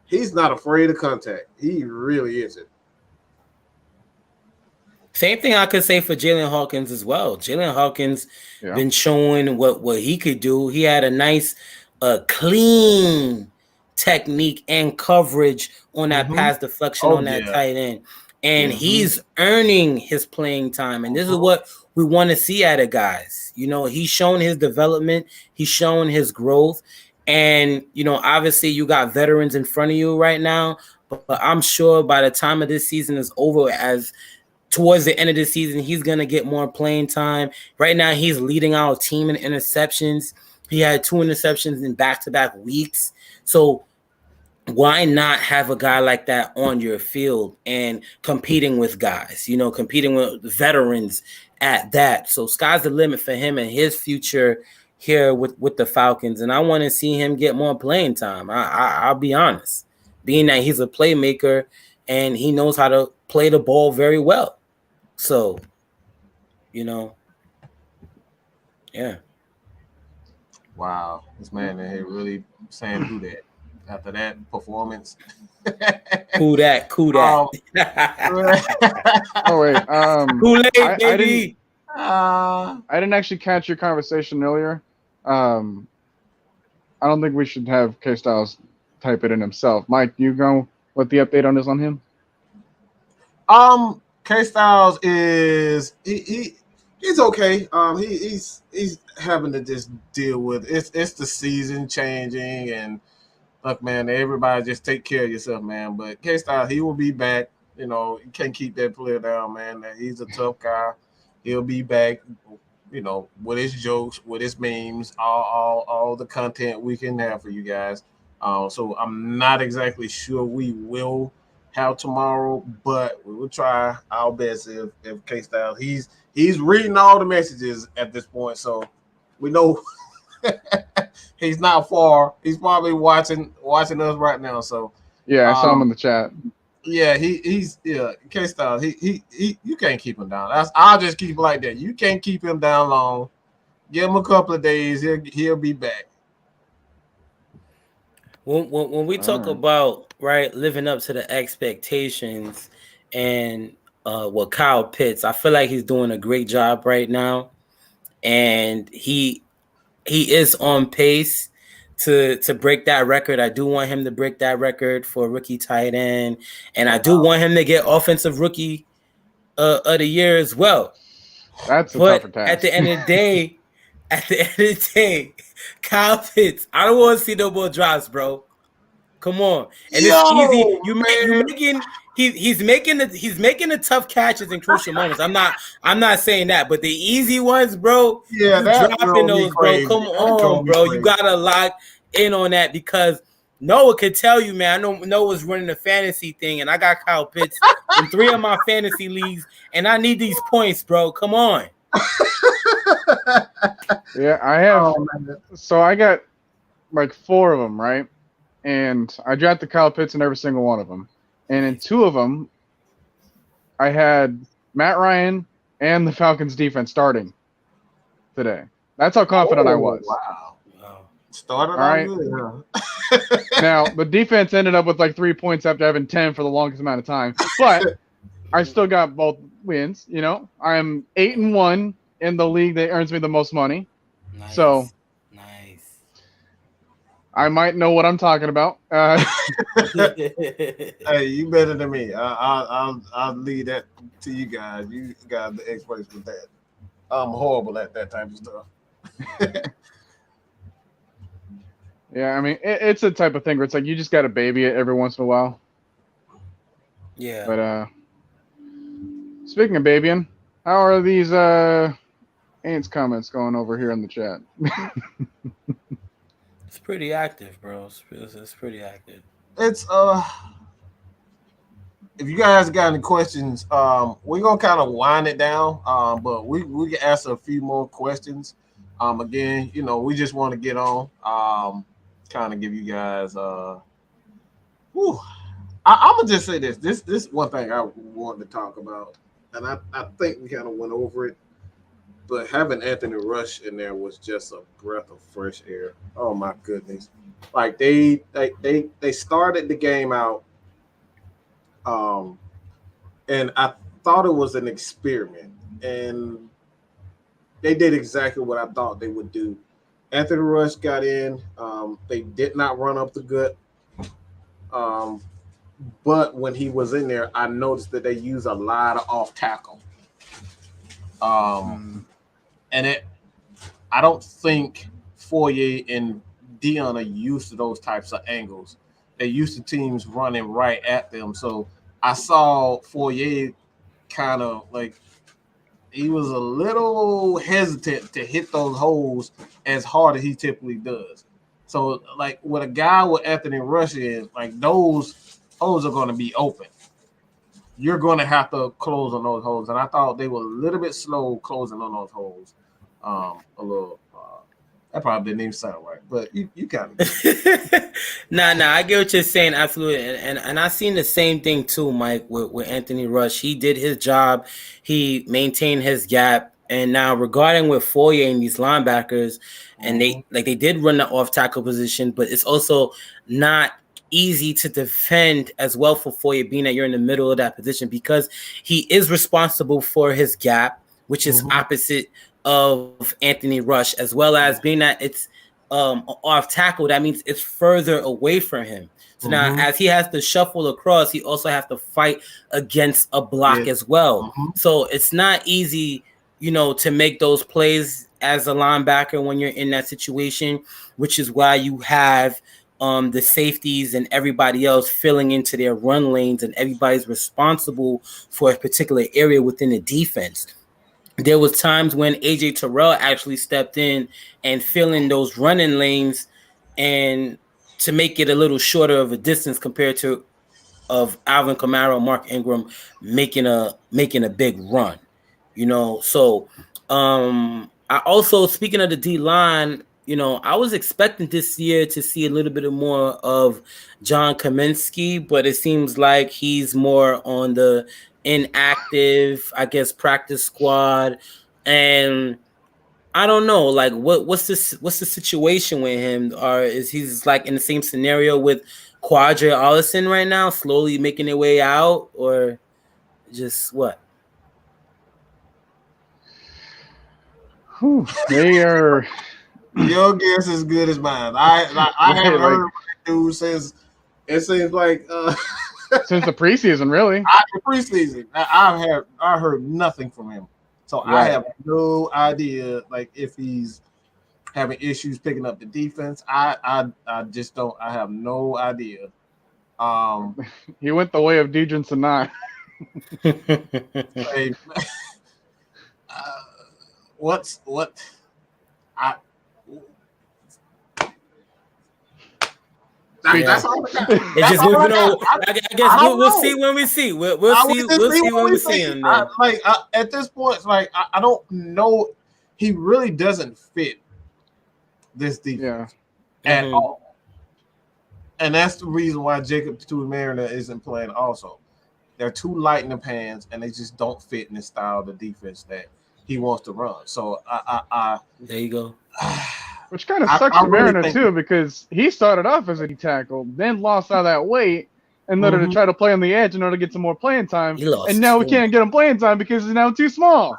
he's not afraid of contact. He really isn't. Same thing I could say for Jalen Hawkins as well. Jalen Hawkins been showing what he could do. He had a nice clean technique and coverage on that pass deflection on that tight end. And he's earning his playing time. And this is what we want to see out of guys. He's shown his development. He's shown his growth. And, obviously you got veterans in front of you right now. But I'm sure by the time of this season is over, as towards the end of the season, he's going to get more playing time. Right now, he's leading our team in interceptions. He had 2 interceptions in back-to-back weeks. So why not have a guy like that on your field and competing with guys, competing with veterans at that? So sky's the limit for him and his future here with the Falcons. And I want to see him get more playing time. I'll be honest, being that he's a playmaker and he knows how to play the ball very well. So, yeah. Wow, this man in here really saying who that after that performance. Who that? Oh wait, Kool-Aid, baby. I didn't actually catch your conversation earlier. I don't think we should have K-Styles type it in himself. Mike, you go. What the update on him? K-Styles is he's okay. He's having to just deal with it's the season changing, and look, man, everybody just take care of yourself, man. But K-Styles, he will be back. You can't keep that player down, man. He's a tough guy. He'll be back, with his jokes, with his memes, all the content we can have for you guys. So I'm not exactly sure we will have tomorrow, but we will try our best if K-Styles. He's reading all the messages at this point, so we know he's not far. He's probably watching us right now. So yeah, I saw him in the chat. Yeah, he's K-Styles. He you can't keep him down. I'll just keep it like that. You can't keep him down long. Give him a couple of days. He'll be back. When we talk about living up to the expectations and with Kyle Pitts, I feel like he's doing a great job right now, and he is on pace to break that record. I do want him to break that record for rookie tight end, and I do want him to get offensive rookie of the year as well. That's a tougher task. At the end of the day, Kyle Pitts, I don't want to see no more drops, bro. Come on, and it's easy. He's making the tough catches in crucial moments. I'm not saying that, but the easy ones, bro. Yeah, that's dropping those, bro. Come on, bro. You gotta lock in on that because Noah could tell you, man. I know Noah's running a fantasy thing, and I got Kyle Pitts in 3 of my fantasy leagues, and I need these points, bro. Come on. Yeah, I have. Oh, So I got like 4 of them, right? And I drafted Kyle Pitts in every single one of them. And in 2 of them, I had Matt Ryan and the Falcons defense starting today. That's how confident I was. Wow. Wow. Started All out right. good, huh? Now, the defense ended up with like 3 points after having 10 for the longest amount of time. But I still got both wins. You know, I'm 8-1 in the league that earns me the most money. Nice. So nice. I might know what I'm talking about. Hey, you better than me. I'll leave that to you guys. You guys the experts with that. I'm horrible at that type of stuff. Yeah, I mean, it's a type of thing where it's like you just got to baby it every once in a while. Yeah. But speaking of babying, how are these Aints comments going over here in the chat? It's pretty active, bro. It's pretty active. It's if you guys got any questions, we're gonna kind of wind it down. But we can answer a few more questions. Again, you know, we just want to get on. Kind of give you guys I'm gonna just say this one thing I wanted to talk about, and I think we kind of went over it, but having Anthony Rush in there was just a breath of fresh air. Oh my goodness. Like they started the game out, and I thought it was an experiment, and they did exactly what I thought they would do. Anthony Rush got in. They did not run up the gut. But when he was in there, I noticed that they use a lot of off tackle. And I don't think Foyer and Dion are used to those types of angles. They're used to teams running right at them. So I saw Foyer kind of like he was a little hesitant to hit those holes as hard as he typically does. So, like with a guy with Anthony Rush in, like those holes are going to be open. You're going to have to close on those holes. And I thought they were a little bit slow closing on those holes. A little. That probably didn't even sound right, but you kind of. Nah, I get what you're saying, absolutely, and I seen the same thing too, Mike, with Anthony Rush. He did his job, he maintained his gap, and now regarding with Foyer and these linebackers, and they did run the off tackle position, but it's also not easy to defend as well for Foyer, being that you're in the middle of that position, because he is responsible for his gap, which is opposite of Anthony Rush, as well as being that it's off tackle, that means it's further away from him. So now as he has to shuffle across, he also has to fight against a block as well. So it's not easy, you know, to make those plays as a linebacker when you're in that situation, which is why you have the safeties and everybody else filling into their run lanes, and everybody's responsible for a particular area within the defense. There was times when AJ Terrell actually stepped in and fill in those running lanes, and to make it a little shorter of a distance compared to of Alvin Kamara, Mark Ingram making a big run, you know. So I also, speaking of the D line, you know, I was expecting this year to see a little bit more of John Kaminsky, but it seems like he's more on the inactive, I guess, practice squad. And I don't know, like what's the situation with him? Or is he's like in the same scenario with Quadra Allison right now, slowly making their way out, or just what? They are. Your guess is as good as mine. I haven't heard what the dude says. It seems like since the preseason, really. The preseason, I heard nothing from him, so I have no idea. Like if he's having issues picking up the defense, I just don't. I have no idea. He went the way of Dejan Sinai. Hey, what? That's all I got. It's just moving on. I guess we'll see when we see. We'll see when we see him. At this point, it's like I don't know he really doesn't fit this defense at all. And that's the reason why Jacob Mariner isn't playing also. They're too light in the pants, and they just don't fit in the style of the defense that he wants to run. So there you go. Which kind of sucks for Mariner too, because he started off as a D tackle, then lost all that weight in order to try to play on the edge in order to get some more playing time. And now we can't get him playing time because he's now too small.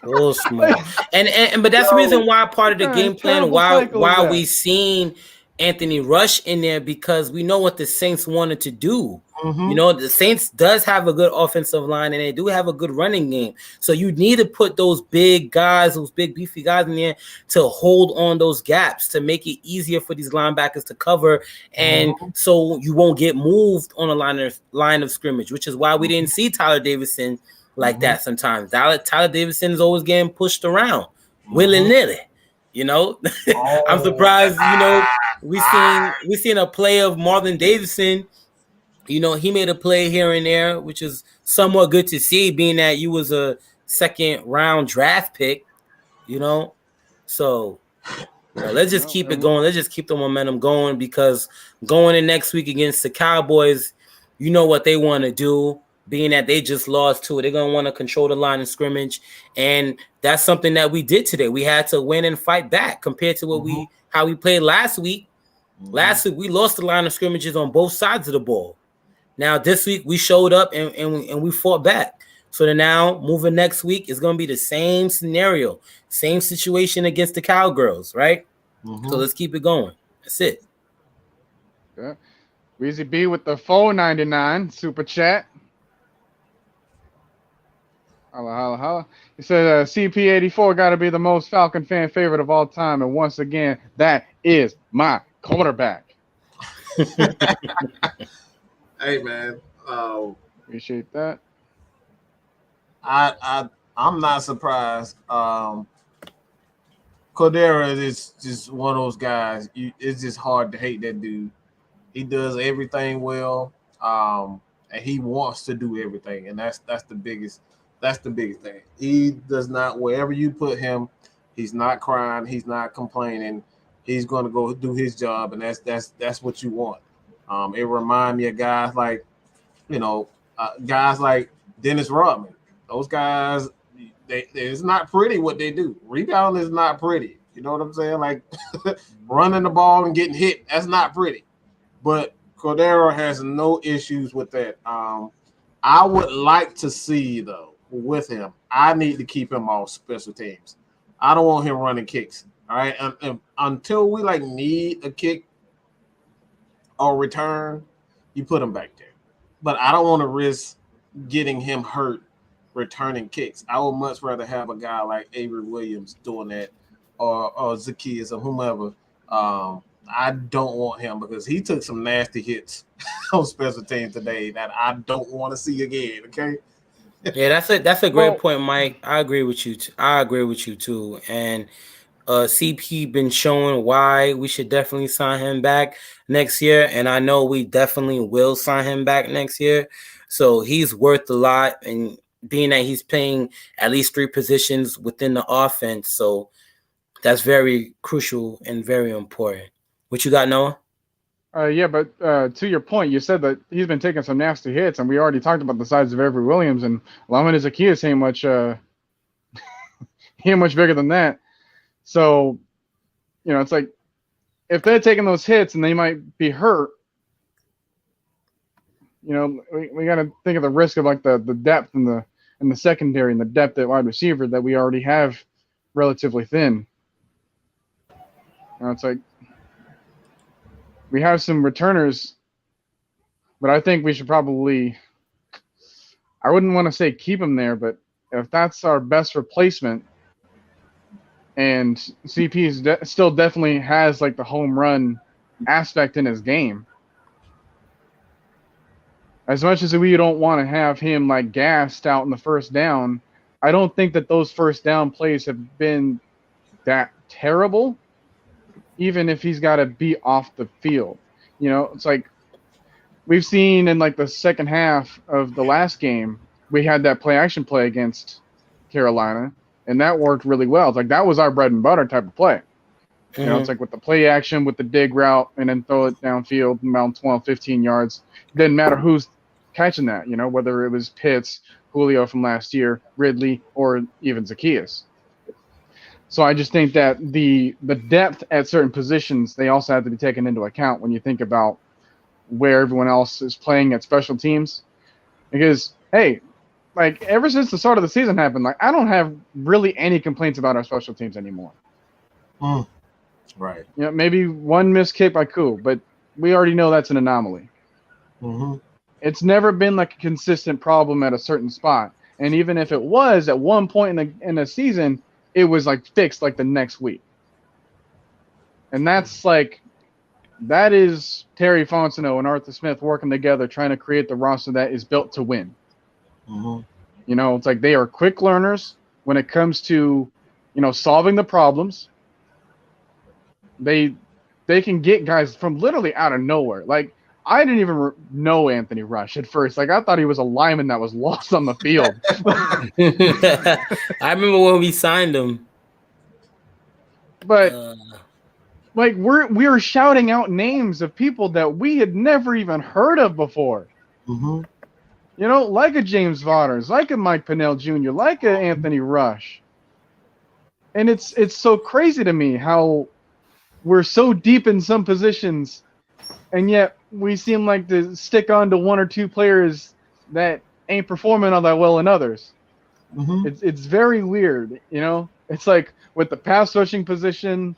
Real small. But that's the reason why part of the game plan why we seen Anthony Rush in there, because we know what the Saints wanted to do. You know, the Saints does have a good offensive line, and they do have a good running game. So you need to put those big guys, those big beefy guys in there to hold on those gaps, to make it easier for these linebackers to cover, and so you won't get moved on a line of scrimmage, which is why we didn't see Tyler Davidson like that sometimes. Tyler Davidson is always getting pushed around willy-nilly. You know, I'm surprised, you know, we seen a play of Marlon Davidson. You know, he made a play here and there, which is somewhat good to see, being that you was a second-round draft pick, you know. So, you know, let's just keep it going. Let's just keep the momentum going, because going in next week against the Cowboys, you know what they want to do, being that they just lost to it. They're going to want to control the line of scrimmage, and that's something that we did today. We had to win and fight back compared to what how we played last week. Last week, we lost the line of scrimmages on both sides of the ball. Now, this week, we showed up and we fought back. So then now, moving next week, is going to be the same scenario, same situation against the Cowgirls, right? So let's keep it going. That's it. Yeah. Weezy B with the $4.99 super chat. Holla, holla, holla. He said CP84 got to be the most Falcon fan favorite of all time. And once again, that is my quarterback. Hey, man. Appreciate that. I'm not surprised. Cordarrelle is just one of those guys. It's just hard to hate that dude. He does everything well, and he wants to do everything, and that's the biggest thing. He does not, wherever you put him, he's not crying, he's not complaining. He's going to go do his job, and that's what you want. It reminds me of guys like, guys like Dennis Rodman. Those guys, it's not pretty what they do. Rebounding is not pretty. You know what I'm saying? Like running the ball and getting hit, that's not pretty. But Cordarrelle has no issues with that. I would like to see, though, with him, I need to keep him off special teams. I don't want him running kicks. All right. And until we need a kick or return, you put him back there. But I don't want to risk getting him hurt returning kicks. I would much rather have a guy like Avery Williams doing that, or Zacchaeus or whomever. I don't want him, because he took some nasty hits on special teams today that I don't want to see again. Okay. Yeah, that's a great point, Mike. I agree with you. I agree with you too. And CP been showing why we should definitely sign him back next year, and I know we definitely will sign him back next year. So he's worth a lot, and being that he's playing at least 3 positions within the offense, so that's very crucial and very important. What you got, Noah? Yeah, but to your point, you said that he's been taking some nasty hits, and we already talked about the size of Avery Williams, and Lamin Zacchaeus ain't much bigger than that. So, it's like if they're taking those hits and they might be hurt, we got to think of the risk of like the depth in the secondary and the depth at wide receiver that we already have relatively thin. It's like we have some returners, but I think we should probably, I wouldn't want to say keep them there, but if that's our best replacement, and CP still definitely has like the home run aspect in his game, as much as we don't want to have him like gassed out in the first down, I don't think that those first down plays have been that terrible, even if he's got to be off the field. It's like we've seen in like the second half of the last game, we had that play action play against Carolina, and that worked really well. It's like that was our bread and butter type of play. You know, it's like with the play action, with the dig route, and then throw it downfield, around 12, 15 yards. Didn't matter who's catching that, you know, whether it was Pitts, Julio from last year, Ridley, or even Zacchaeus. So I just think that the depth at certain positions, they also have to be taken into account when you think about where everyone else is playing at special teams. Because, hey, like ever since the start of the season happened, like I don't have really any complaints about our special teams anymore. Right. You know, maybe one missed kick by Koo, but we already know that's an anomaly. It's never been like a consistent problem at a certain spot. And even if it was at one point in the season, it was like fixed like the next week. And that's like, that is Terry Fontenot and Arthur Smith working together trying to create the roster that is built to win. You know, it's like they are quick learners when it comes to, you know, solving the problems. They can get guys from literally out of nowhere. Like, I didn't even know Anthony Rush at first. Like, I thought he was a lineman that was lost on the field. I remember when we signed him. But, like, we were shouting out names of people that we had never even heard of before. You know, like a James Vaughters, like a Mike Pennell Jr., like a Anthony Rush. And it's so crazy to me how we're so deep in some positions, and yet we seem like to stick on to one or two players that ain't performing all that well in others. It's very weird, you know? It's like with the pass rushing position,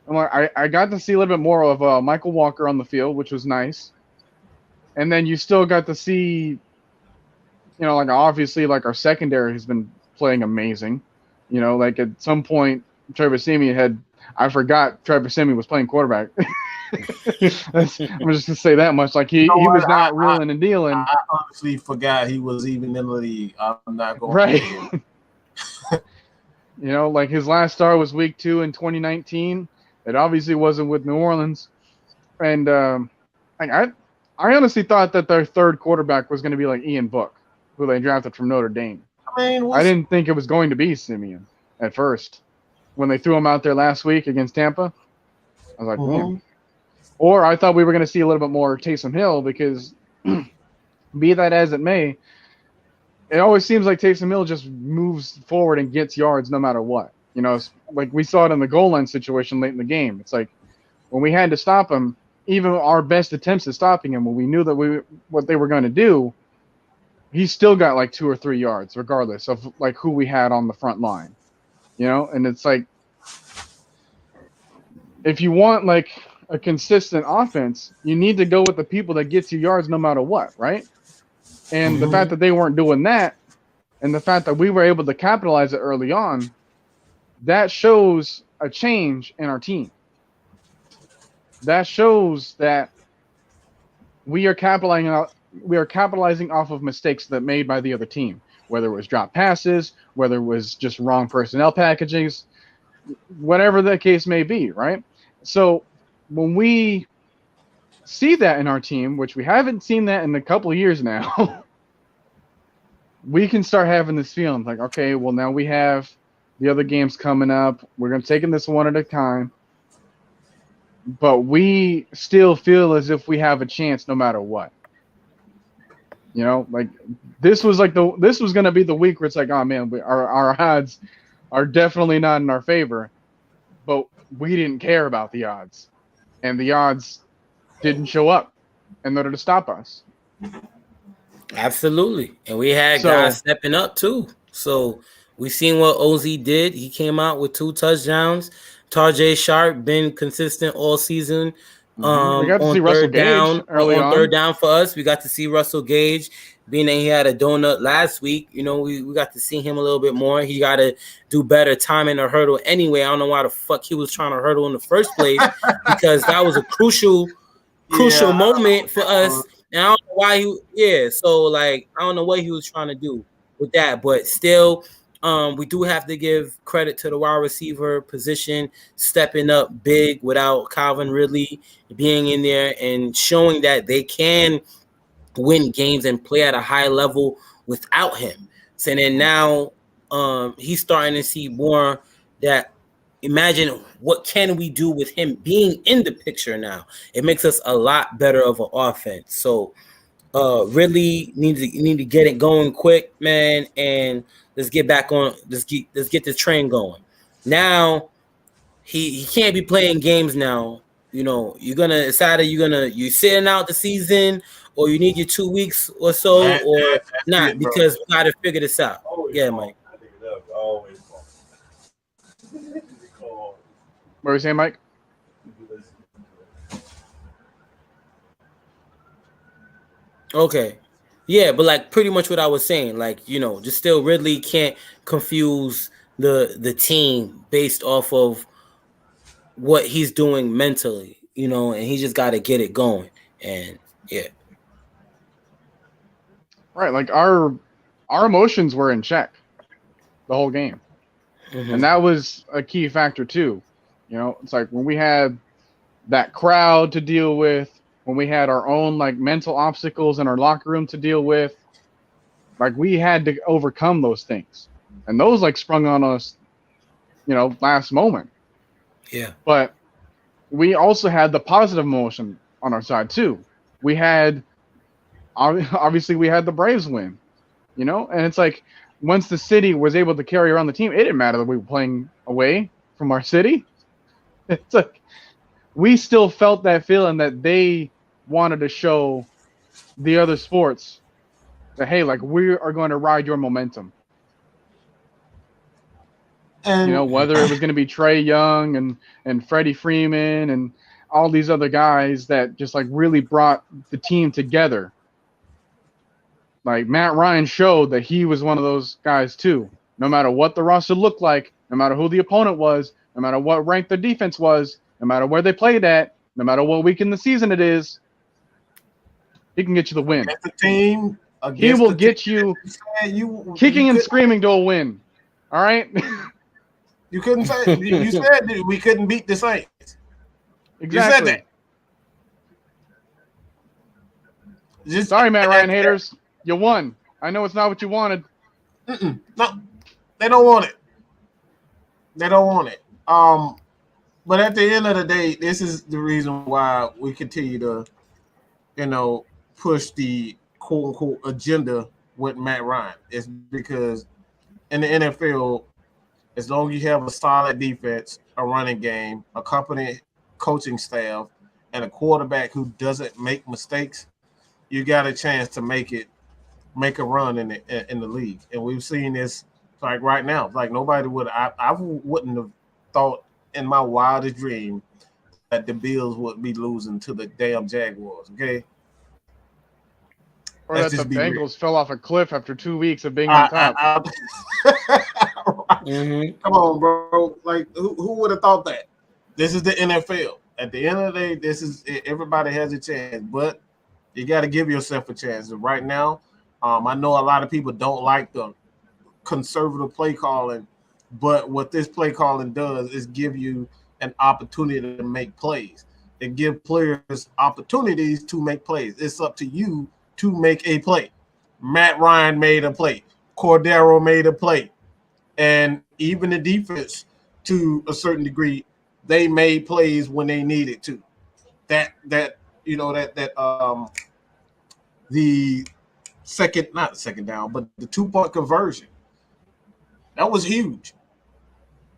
I got to see a little bit more of Michael Walker on the field, which was nice. And then you still got to see, you know, like obviously like our secondary has been playing amazing. You know, like at some point, Trevor Siemian I forgot Trevor Siemian was playing quarterback. I'm just going to say that much. Like he was not reeling and dealing. I honestly forgot he was even in the league. I'm not going to. You know, like his last start was week 2 in 2019. It obviously wasn't with New Orleans. And I honestly thought that their third quarterback was going to be like Ian Book, who they drafted from Notre Dame. I didn't think it was going to be Simeon at first. When they threw him out there last week against Tampa, I was like, man. Or I thought we were going to see a little bit more Taysom Hill because, be that as it may, it always seems like Taysom Hill just moves forward and gets yards no matter what. You know, like we saw it in the goal line situation late in the game. It's like when we had to stop him, even our best attempts at stopping him, when we knew that what they were going to do, he still got like 2 or 3 yards, regardless of like who we had on the front line. You know, and it's like, if you want like a consistent offense, you need to go with the people that gets you yards no matter what, right? And the fact that they weren't doing that, and the fact that we were able to capitalize it early on, that shows a change in our team. That shows that we are capitalizing off of mistakes that made by the other team. Whether it was drop passes, whether it was just wrong personnel packages, whatever the case may be, right? So when we see that in our team, which we haven't seen that in a couple of years now, we can start having this feeling like, okay, well, now we have the other games coming up. We're going to take this one at a time. But we still feel as if we have a chance no matter what. You know, like this was going to be the week where it's like, oh man, our odds are definitely not in our favor, but we didn't care about the odds, and the odds didn't show up in order to stop us. Absolutely, and we had guys stepping up too. So we seen what OZ did. He came out with 2 touchdowns. Tarjay Sharp been consistent all season. We got to see Russell Gage early on. Third down for us. We got to see Russell Gage, being that he had a donut last week. You know, we got to see him a little bit more. He got to do better timing the hurdle anyway. I don't know why the fuck he was trying to hurdle in the first place, because that was a crucial moment for us. And I don't know why so like I don't know what he was trying to do with that, but still. We do have to give credit to the wide receiver position stepping up big without Calvin Ridley being in there and showing that they can win games and play at a high level without him. So then now he's starting to see more that. Imagine what can we do with him being in the picture now. It makes us a lot better of an offense. So really need to get it going quick, man, and let's get back on. Let's get the train going. Now he can't be playing games now. You know, it's either you sitting out the season or you need your 2 weeks or so or not, because we gotta figure this out. Yeah, Mike. What were you saying, Mike? Okay. Yeah, but like pretty much what I was saying, like, you know, just still Ridley can't confuse the team based off of what he's doing mentally, you know, and he just got to get it going. And yeah. Right, like our emotions were in check the whole game. And that was a key factor too. You know, it's like when we had that crowd to deal with, when we had our own like mental obstacles in our locker room to deal with, like we had to overcome those things. And those like sprung on us, you know, last moment. Yeah. But we also had the positive emotion on our side too. We had, obviously we had the Braves win, you know, and it's like once the city was able to carry around the team, it didn't matter that we were playing away from our city. It's like we still felt that feeling that they wanted to show the other sports that, hey, like we are going to ride your momentum. And, you know, whether it was going to be Trae Young and Freddie Freeman and all these other guys that just like really brought the team together. Like Matt Ryan showed that he was one of those guys too. No matter what the roster looked like, no matter who the opponent was, no matter what rank the defense was, no matter where they played at, no matter what week in the season it is, he can get you the win. Against the team, he will get you kicking and screaming to a win. All right? You couldn't say you said we couldn't beat the Saints. Exactly. You said that. Sorry, Matt Ryan haters. You won. I know it's not what you wanted. No, they don't want it. They don't want it. But at the end of the day, this is the reason why we continue to, you know, push the quote unquote agenda with Matt Ryan. It's because in the NFL, as long as you have a solid defense, a running game, a competent coaching staff, and a quarterback who doesn't make mistakes, you got a chance to make a run in the league. And we've seen this like right now. Like nobody would I wouldn't have thought in my wildest dream that the Bills would be losing to the damn Jaguars, okay? Or that the Bengals fell off a cliff after 2 weeks of being on top. Come on, bro. Like, who would have thought that? This is the NFL. At the end of the day, this is everybody has a chance, but you got to give yourself a chance. And right now, I know a lot of people don't like the conservative play calling, but what this play calling does is give you an opportunity to make plays. It gives players opportunities to make plays. It's up to you to make a play. Matt Ryan made a play. Cordarrelle made a play. And even the defense, to a certain degree, they made plays when they needed to. The second, not the second down, but the 2-point conversion. That was huge.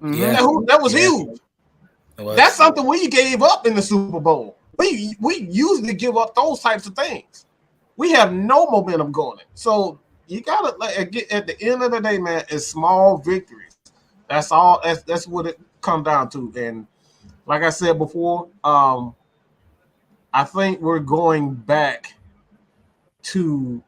Yeah. That was huge. That's something we gave up in the Super Bowl. We usually give up those types of things. We have no momentum going. So you gotta get at the end of the day, man. It's small victories. That's all. That's what it comes down to. And like I said before, I think we're back to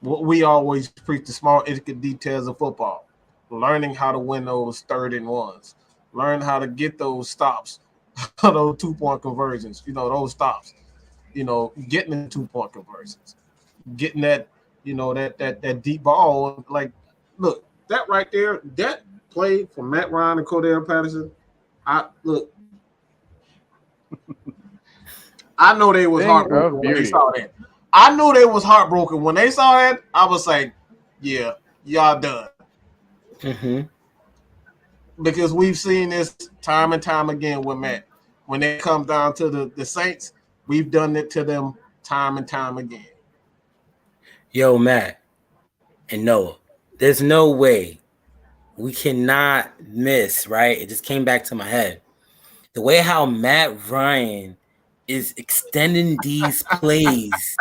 what we always preach: the small, intricate details of football. Learning how to win those 3rd and 1s. Learn how to get those stops, those 2-point conversions. You know, those stops. You know, getting the 2-point conversions, getting that, you know, that deep ball. Like, look, that right there, that play from Matt Ryan and Cordarrelle Patterson. I know they was heartbroken when they saw that. I knew they was heartbroken when they saw that. I was like, yeah, y'all done. Because we've seen this time and time again with Matt. When it comes down to the Saints, we've done it to them time and time again. Yo, Matt and Noah, there's no way we cannot miss, right? It just came back to my head. The way how Matt Ryan is extending these plays.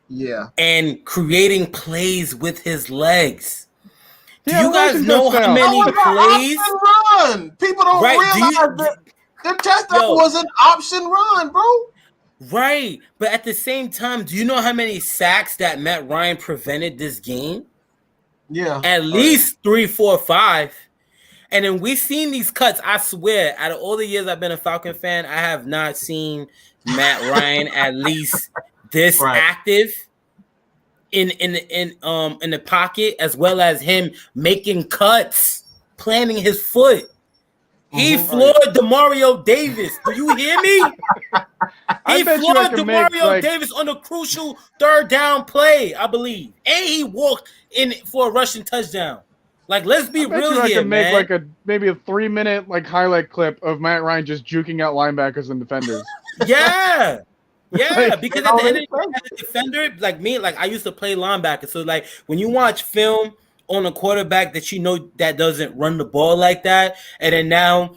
Yeah. And creating plays with his legs. Do you guys know how many plays? Run. People don't realize that the touchdown was an option run, bro. Right. But at the same time, do you know how many sacks that Matt Ryan prevented this game? Yeah. At least 3, 4, 5. And then we've seen these cuts. I swear, out of all the years I've been a Falcon fan, I have not seen Matt Ryan at least this active in the pocket, as well as him making cuts, planting his foot. He floored Demario Davis. Do you hear me? He floored Demario Davis on a crucial third down play, I believe, and he walked in for a rushing touchdown. Like, let's be real here, man. I could make maybe a 3-minute highlight clip of Matt Ryan just juking out linebackers and defenders. Yeah. Yeah, because at the end of the day, as a defender, like me, I used to play linebacker. So, when you watch film on a quarterback that you know that doesn't run the ball like that, and then now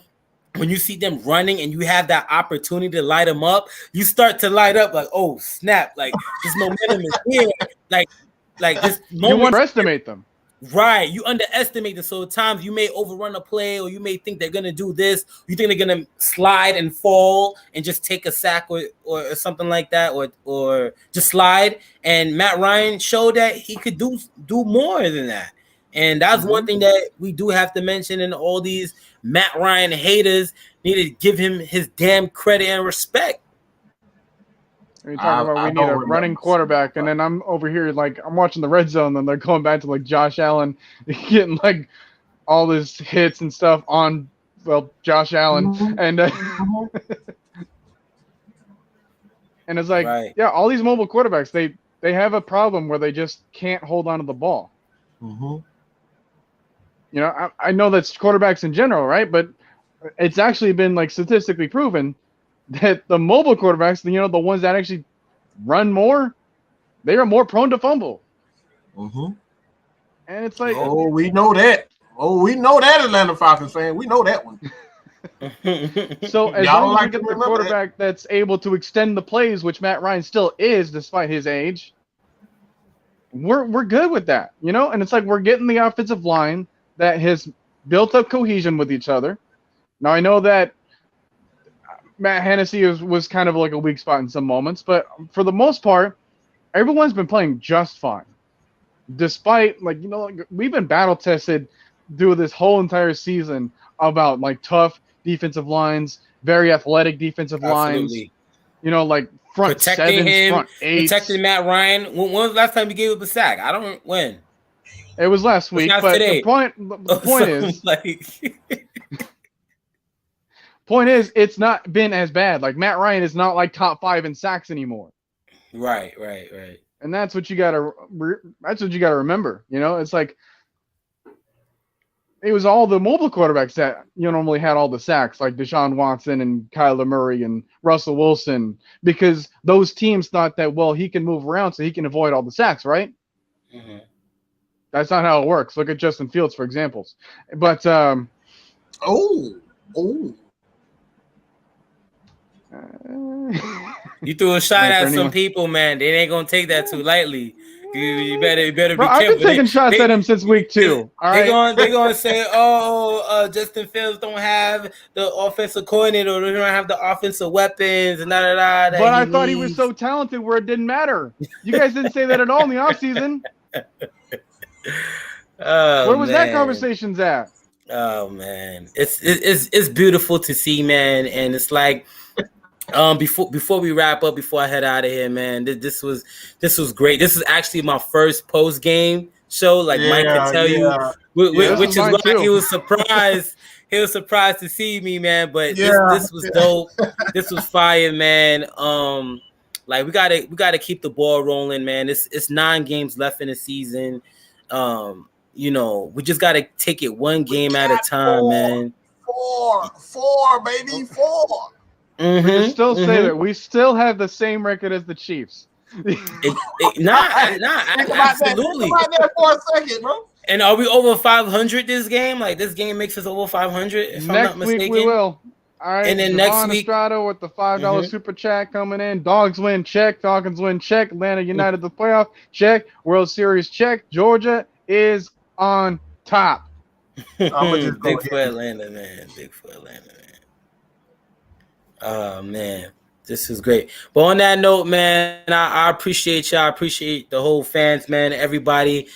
when you see them running and you have that opportunity to light them up, you start to light up like, oh, snap, this momentum is here. This moment. You underestimate them. Right, you underestimate them. So at times you may overrun a play, or you may think they're gonna do this. You think they're gonna slide and fall and just take a sack or something like that, or just slide. And Matt Ryan showed that he could do more than that. And that's one thing that we do have to mention. And all these Matt Ryan haters need to give him his damn credit and respect. You're talking about we need a running quarterback, and then I'm over here I'm watching the red zone, and they're going back to Josh Allen getting all his hits and stuff on Josh Allen, and and it's all these mobile quarterbacks they have a problem where they just can't hold on to the ball. You know, I know that's quarterbacks in general, right? But it's actually been statistically proven that the mobile quarterbacks, the ones that actually run more, they are more prone to fumble. And it's oh, we know that. Oh, we know that, Atlanta Falcons fan. We know that one. So as long as you get the quarterback that's able to extend the plays, which Matt Ryan still is, despite his age, we're good with that, And it's we're getting the offensive line that has built up cohesion with each other. Now I know that Matt Hennessy was kind of a weak spot in some moments, but for the most part, everyone's been playing just fine. Despite we've been battle tested through this whole entire season about tough defensive lines, very athletic defensive lines. Front protecting sevens, him, front eights. Protecting Matt Ryan. When was the last time you gave up a sack? I don't win. It was last week, but today. The point is point is, it's not been as bad. Matt Ryan is not top 5 in sacks anymore. Right. And that's what you gotta remember. It's it was all the mobile quarterbacks that normally had all the sacks, like Deshaun Watson and Kyler Murray and Russell Wilson, because those teams thought that he can move around so he can avoid all the sacks, right? That's not how it works. Look at Justin Fields for examples. But you threw a shot at some people, man. They ain't gonna take that too lightly. You better be careful. I've been taking shots at him since week 2. All right? They're gonna say, Justin Fields don't have the offensive coordinator, or they don't have the offensive weapons, and da. But I thought he was so talented where it didn't matter. You guys didn't say that at all in the offseason. Where was that conversations at? Oh man, it's beautiful to see, man, and it's before we wrap up, before I head out of here, man, this was great. This is actually my first post game show. Mike can tell you, which is why he was surprised. He was surprised to see me, man. But this was dope. This was fire, man. Like we gotta keep the ball rolling, man. It's 9 games left in the season. You know, we just gotta take it one game at a time, man. 4, baby, 4. We can still say that we still have the same record as the Chiefs. Absolutely. Think about that for a second, bro. And are we over 500 this game? Like this game makes us over 500, if I'm not mistaken. Next week we will. All right. And then Javon next week, Estrada with the $5 super chat coming in. Dogs win, check. Falcons win, check. Atlanta United the playoff, check. World Series, check. Georgia is on top. Big for Atlanta, man. Big for Atlanta, man. Oh man, this is great. But on that note, man, I appreciate y'all. I appreciate the whole fans, man. Everybody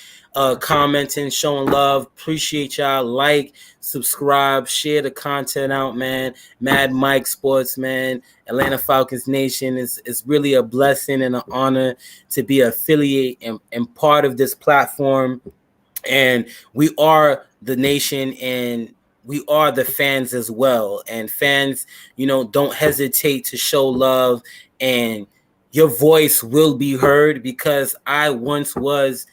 commenting, showing love. Appreciate y'all. Like, subscribe, share the content out, man. Mad Mike Sports, man. Atlanta Falcons Nation. It's really a blessing and an honor to be affiliate and part of this platform. And we are the nation, and we are the fans as well. And fans, you know, don't hesitate to show love, and your voice will be heard, because I once was,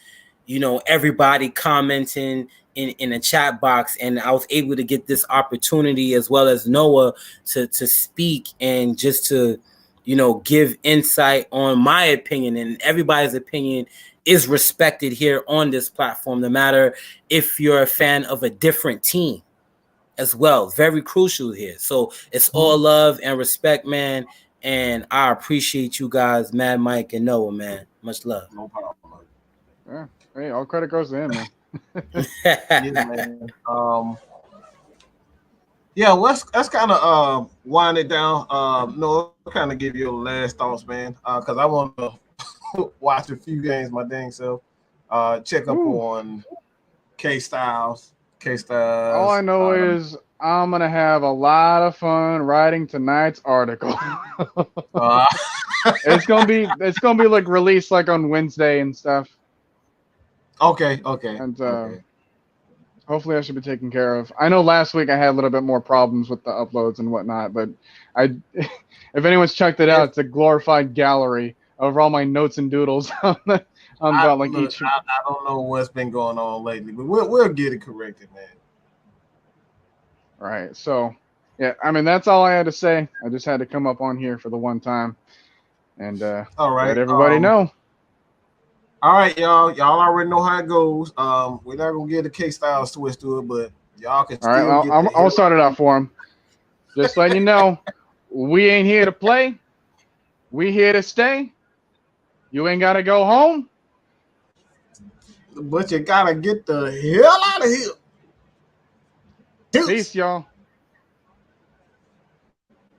you know, everybody commenting in a chat box, and I was able to get this opportunity, as well as Noah, to speak and just to, you know, give insight on my opinion, and everybody's opinion is respected here on this platform, no matter if you're a fan of a different team as well. Very crucial here. So it's all love and respect, man. And I appreciate you guys, Mad Mike and Noah, man. Much love. No problem. Yeah. Hey, all credit goes to him, man. Yeah, man. Yeah, let's kind of wind it down. No, kind of give you your last thoughts, man, because I want to watch a few games my dang self. Check up on K-Styles. All I know is I'm gonna have a lot of fun writing tonight's article. It's gonna be like released like on Wednesday and stuff. Okay. And hopefully I should be taken care of. I know last week I had a little bit more problems with the uploads and whatnot, but if anyone's checked it out, it's a glorified gallery of all my notes and doodles on I don't know what's been going on lately, but we'll get it corrected, man. Right. So, yeah, I mean, that's all I had to say. I just had to come up on here for the one time and all right, let everybody know. All right, y'all. Y'all already know how it goes. We're not gonna get the K-Styles twist to it, but y'all can. All right, I'll start it out for him. Just letting you know, we ain't here to play. We here to stay. You ain't gotta go home, but you gotta get the hell out of here. Peace, y'all.